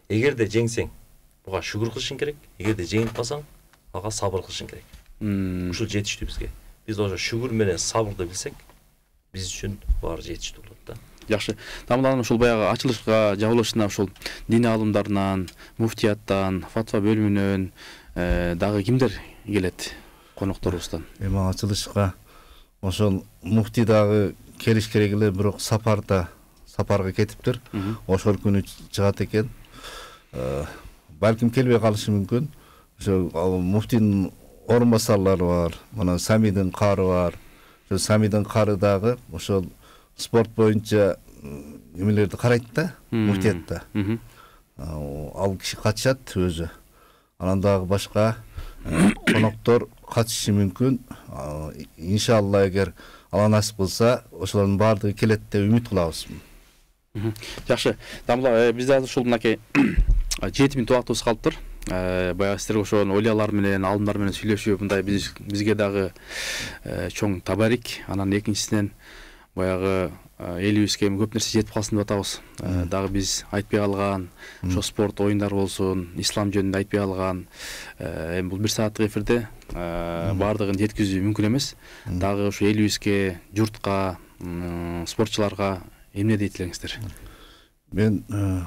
эгерде жеңсең буга шүгүр кылышың керек, эгерде жеңилип калсаң ага сабыр кылышың керек. Ушул жетиштүү бизге. Биз ошо шүгүр менен сабырды билсек, биз үчүн баары жетиштүү болот да. Жакшы. Тамланын ушул баягы ачылышка жабылышына ушул дин аалымдарынан, муфтияттан, фатва бөлүмүнөн дагы кимдер келет конокторубуздан? Эми ачылышка ошол муфтий дагы келиш керек эле, бирок сапарга кетиптир. Ошол күнү чыгат экен. Балким келбей калышы мүмкүн. Ошо муфтинин орун басарлары бар. Мына Самидин кары бар. Ошо Самидин кары дагы ошол спорт боюнча эмелерди карайт да, муфтиятта. Ал киши катышат өзү. Анан дагы башка коноктор катышы мүмкүн. Иншалла эгер Алла насип кылса, ошолордун баардыгы келет деп үмүт кылабыз. Жакшы. Тамла, бизде азыр ушул мынакей 7 мүнөт убактыбыз калыптыр. Баягы сиздерге ошол ойлялар менен, алымдар менен сүйлөшүп, мындай бизге дагы чоң табарик. Анан экинчисинен баягы элибизге көп нерсе жетип калсын деп атабыз. Дагы биз айтпай калган, ошо спорт оюндары болсун, ислам жөнүндө айтпай калган, эми бул 1 сааттык эфирде баардыгын жеткизүү мүмкүн эмес. Дагы ошо элибизге, журтка, спортчуларга эмне дейт элеңиздер? Мен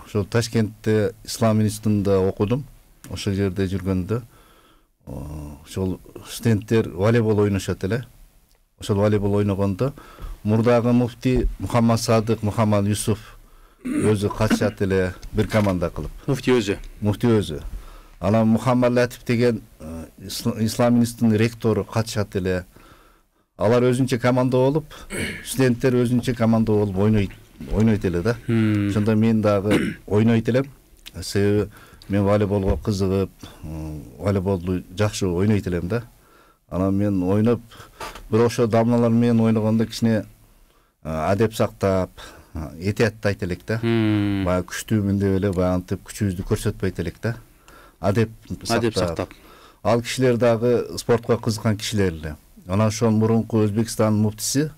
ошо Ташкентте Ислам институтунда окудум. Ошол жерде жүргөндө ошол студенттер волейбол ойношот эле. Ошол волейбол ойногондо мурдагы муфтий Мухаммад Садык, Мухаммад Юсуф өзү катышат эле бир команда кылып. Муфтий өзү. Анан Мухаммад Латиф деген Ислам институтунун ректору катышат эле. Алар өзүнчө команда болуп, студенттер өзүнчө команда болуп ойнойт эле да. Ошондо мен дагы ойнойт элем. Себеби мен волейболго кызыгып, волейболду жакшы ойнойт элем да. Анан мен ойноп, бирок ошо дамналар менен ойногондо кичине адеп сактап, этиаттайт элек да. Баягы күчтүүмүн деп эле антип күчүбүздү көрсөтпөйт элек да. Адеп сактап. Ал кишилер дагы спортко кызыккан кишилер эле. Анан ошол мурунку Өзбекстандын муфтиси,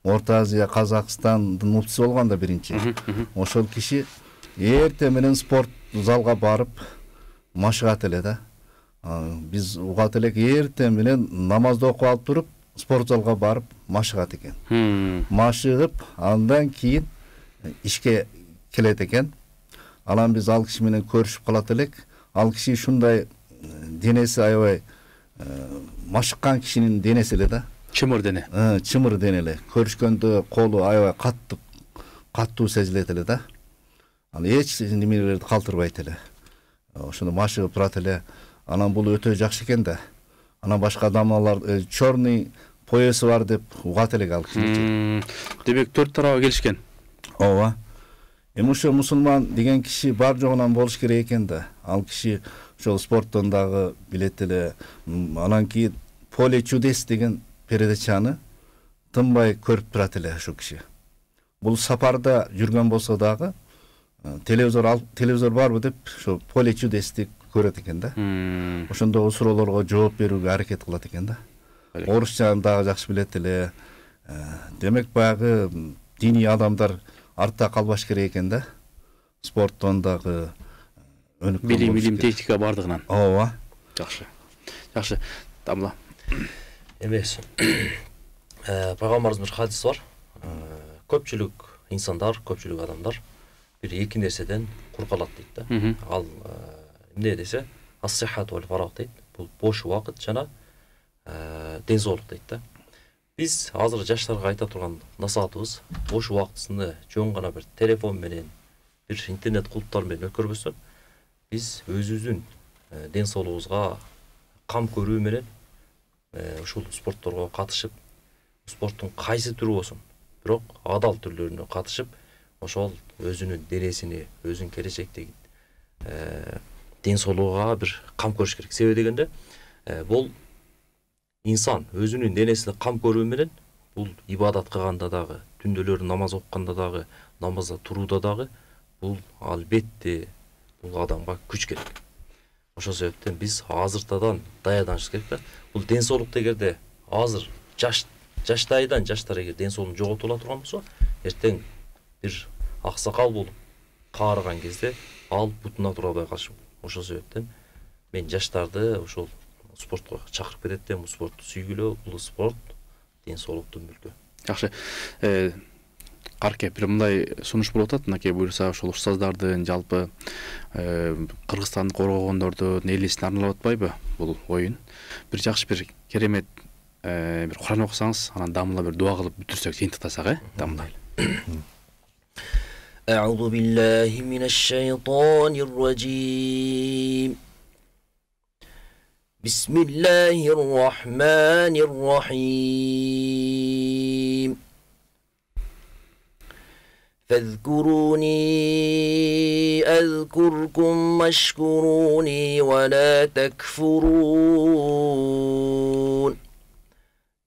Орто Азия, Казакстандын муфтиси болгон да биринчи. Ошол киши эртең менен спорт залга барып машыгат эле да. Биз угат элек эртең менен намазды окуп алып туруп, спорт залга барып машыгат экен. Машыгып, андан кийин ишке келет экен. Анан биз ал киши менен көрүшүп калат элек. Ал киши ушундай денеси аябай машыккан кишинин денеси эле да. Чымыр дене. Чымыр дене эле. Көрүшкөндө колу аябай каттуу сезилет эле да. Аны эч немелерди калтырбайт эле. Ошондо машыгып турат эле. Анан бул өтө жакшы экен да. Анан башка адамдар черный поясы бар деп угат элек ал киши. Демек 4 тарабы келишкен. Ооба. Эми ошо мусулман деген киши бар жогунан болуш керек экен да. Ал киши ошол спорттон дагы билет эле. Анан кийин Поле чудес деген передачаны тынбай көрүп турат эле ошол киши. Бул сапарда жүргөн болсо дагы телевизор барбы деп ошо Поле чудести көрөт экен да. Ошондогу суроолорго жооп берүүгө аракет кылат экен да. Орусчаны дагы жакшы билет эле. Демек баягы диний адамдар артта калбаш керек экен да. Спорттон дагы өнүккөн билим техника бардыгынан. Ооба. Жакшы. Тамла. Эмес. Пайгамбарыбыз бир хадис бар. Көпчүлүк инсандар, көпчүлүк адамдар бир эки нерседен кур калат дейт да. Ал эмне десе, ас-сиххат вал фараг дейт. Бул бош убакыт жана ден соолук дейт да. Биз азыр жаштарга айта турган насаатыбыз бош убактысында жөн гана бир телефон менен, бир интернет кулуптар менен өткөрбөсө, биз өзүбүздүн ден соолугубузга кам көрүү менен ушул спортторго катышып, спорттун кайсы түрү болсун, бирок адал түрлөрүнө катышып, ошол өзүнүн денесини, өзүнүн келечектеги ден соолугуга бир кам көрүш керек. Себеби дегенде, бул инсан өзүнүн денесине кам көрүү менен бул ибадат кылганда дагы, түндөлөрү намаз окуганда дагы, намазда турууда дагы бул албетте бул адамга күч керек. Ошол себептен биз азыртадан даярданышыбыз керек да. Бул ден соолук дегенде азыр жаштайдан жаштар эгер ден соолугун жоготула турган болсо, эртең бир аксакал болуп каарыган кезде ал бутуна тура албай калышы мүмкүн. Ошол себептен мен жаштарды ошол спортко чакырып кетет, бул спортту сүйгүлө, бул спорт ден соолуктун мүлкү. Жакшы. Карке бир мындай сунуш болуп атат, мынакей буюрса ошол устаздардын жалпы Кыргызстанды коргогондордун эл эсине арналып атпайбы бул оюн? Бир жакшы бир керемет бир Куран окусаңыз, анан дамыла бир дуа кылып бүтүрсөк, жыйынтыктасак, дамылайлы. А'удhu billahi minash-shaytanir-rajim. Bismillahir-rahmanir-rahim. فاذكروني أذكركم واشكروني ولا تكفرون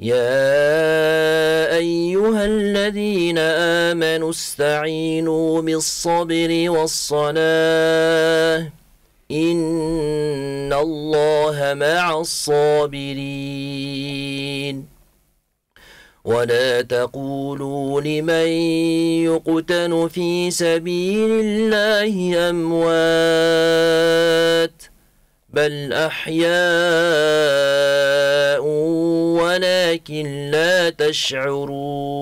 يا أيها الذين آمنوا استعينوا بالصبر والصلاة إن الله مع الصابرين ولا تقولوا لمن يقتل في سبيل الله أموات بل أحياء ولكن لا تشعرون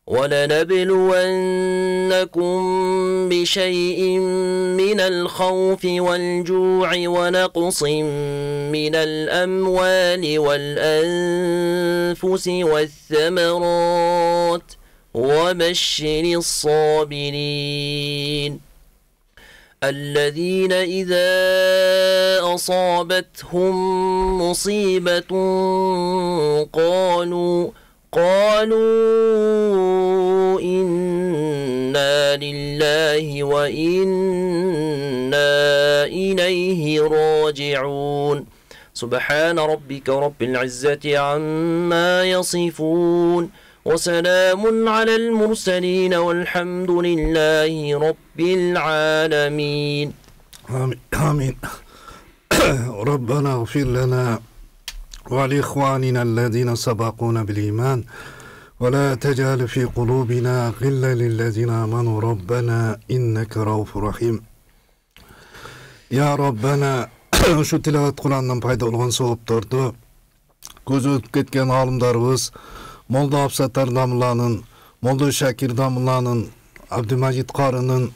ولنبلونكم بشيء من الخوف والجوع ونقص من الأموال والأنفس والثمرات وبشر الصابرين الذين إذا أصابتهم مصيبة قالوا إنا لله وإنا إليه راجعون سبحان ربك رب العزة عما يصفون وسلام على المرسلين والحمد لله رب العالمين آمين ربنا اغفر لنا ولإخواننا الذين سبقونا بالإيمان ولا تجعل في قلوبنا غلا للذين آمنوا ربنا إنك رؤوف رحيم يا ربنا şu tilavet Kur'an'dan payda olgan soğuptordu көз өтүп кеткен алымдарыбыз Молда Абсаттар Дамыланын, Молда Шакир Дамыланын, Абдымажит Карынын,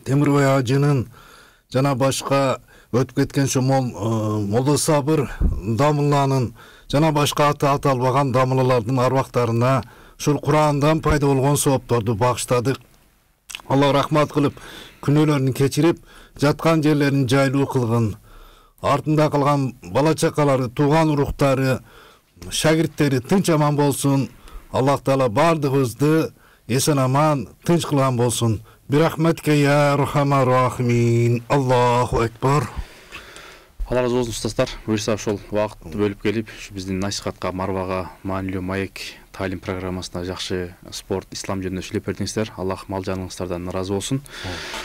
Темирбай Ажынын жана башка өтүп кеткен Молда Сабыр Дамыланын жана башка аты аталбаган дамылалардын арвактарына ушул Курандан пайда болгон соопторду багыштадык. Алла рахмат кылып, күнөөлөрүн кечирип, жаткан жерлерин жайлуу кылгын. Артында калган бала чакалары, тууган уруктары, шагирттери тынч аман болсун. Аллах Таала бардыгыбызды эсен аман, тынч кылган болсун. Бирахметке я рахмар рахимин. Аллаху акбар. Алла разы болсун устаздар. Буюрса ошол убакытты бөлүп келип, биздин насихатка, марбага маанилүү маек Талим программасына жакшы спорт, ислам жөнүндө сүйлөп бердиңиздер. Аллах мал жаныңыздардан ыраазы болсун.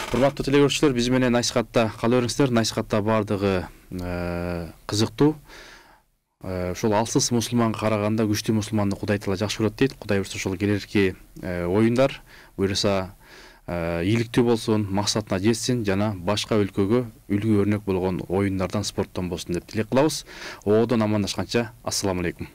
Урматтуу телекөрүүчүлөр, биз менен насихатта кала бериңиздер. Насихатта баардыгы кызыктуу. Ошол алсыз мусулманга караганда күчтүү мусулманды Кудай Таала жакшы көрөт дейт. Кудай буйрса ошол келерки оюндар буйрса ийгиликтүү болсун, максатына жетсин жана башка өлкөгө үлгү өрнөк болгон оюндардан, спорттон болсун деп тилек кылабыз. Оодон амандашканча, ассаламу алейкум.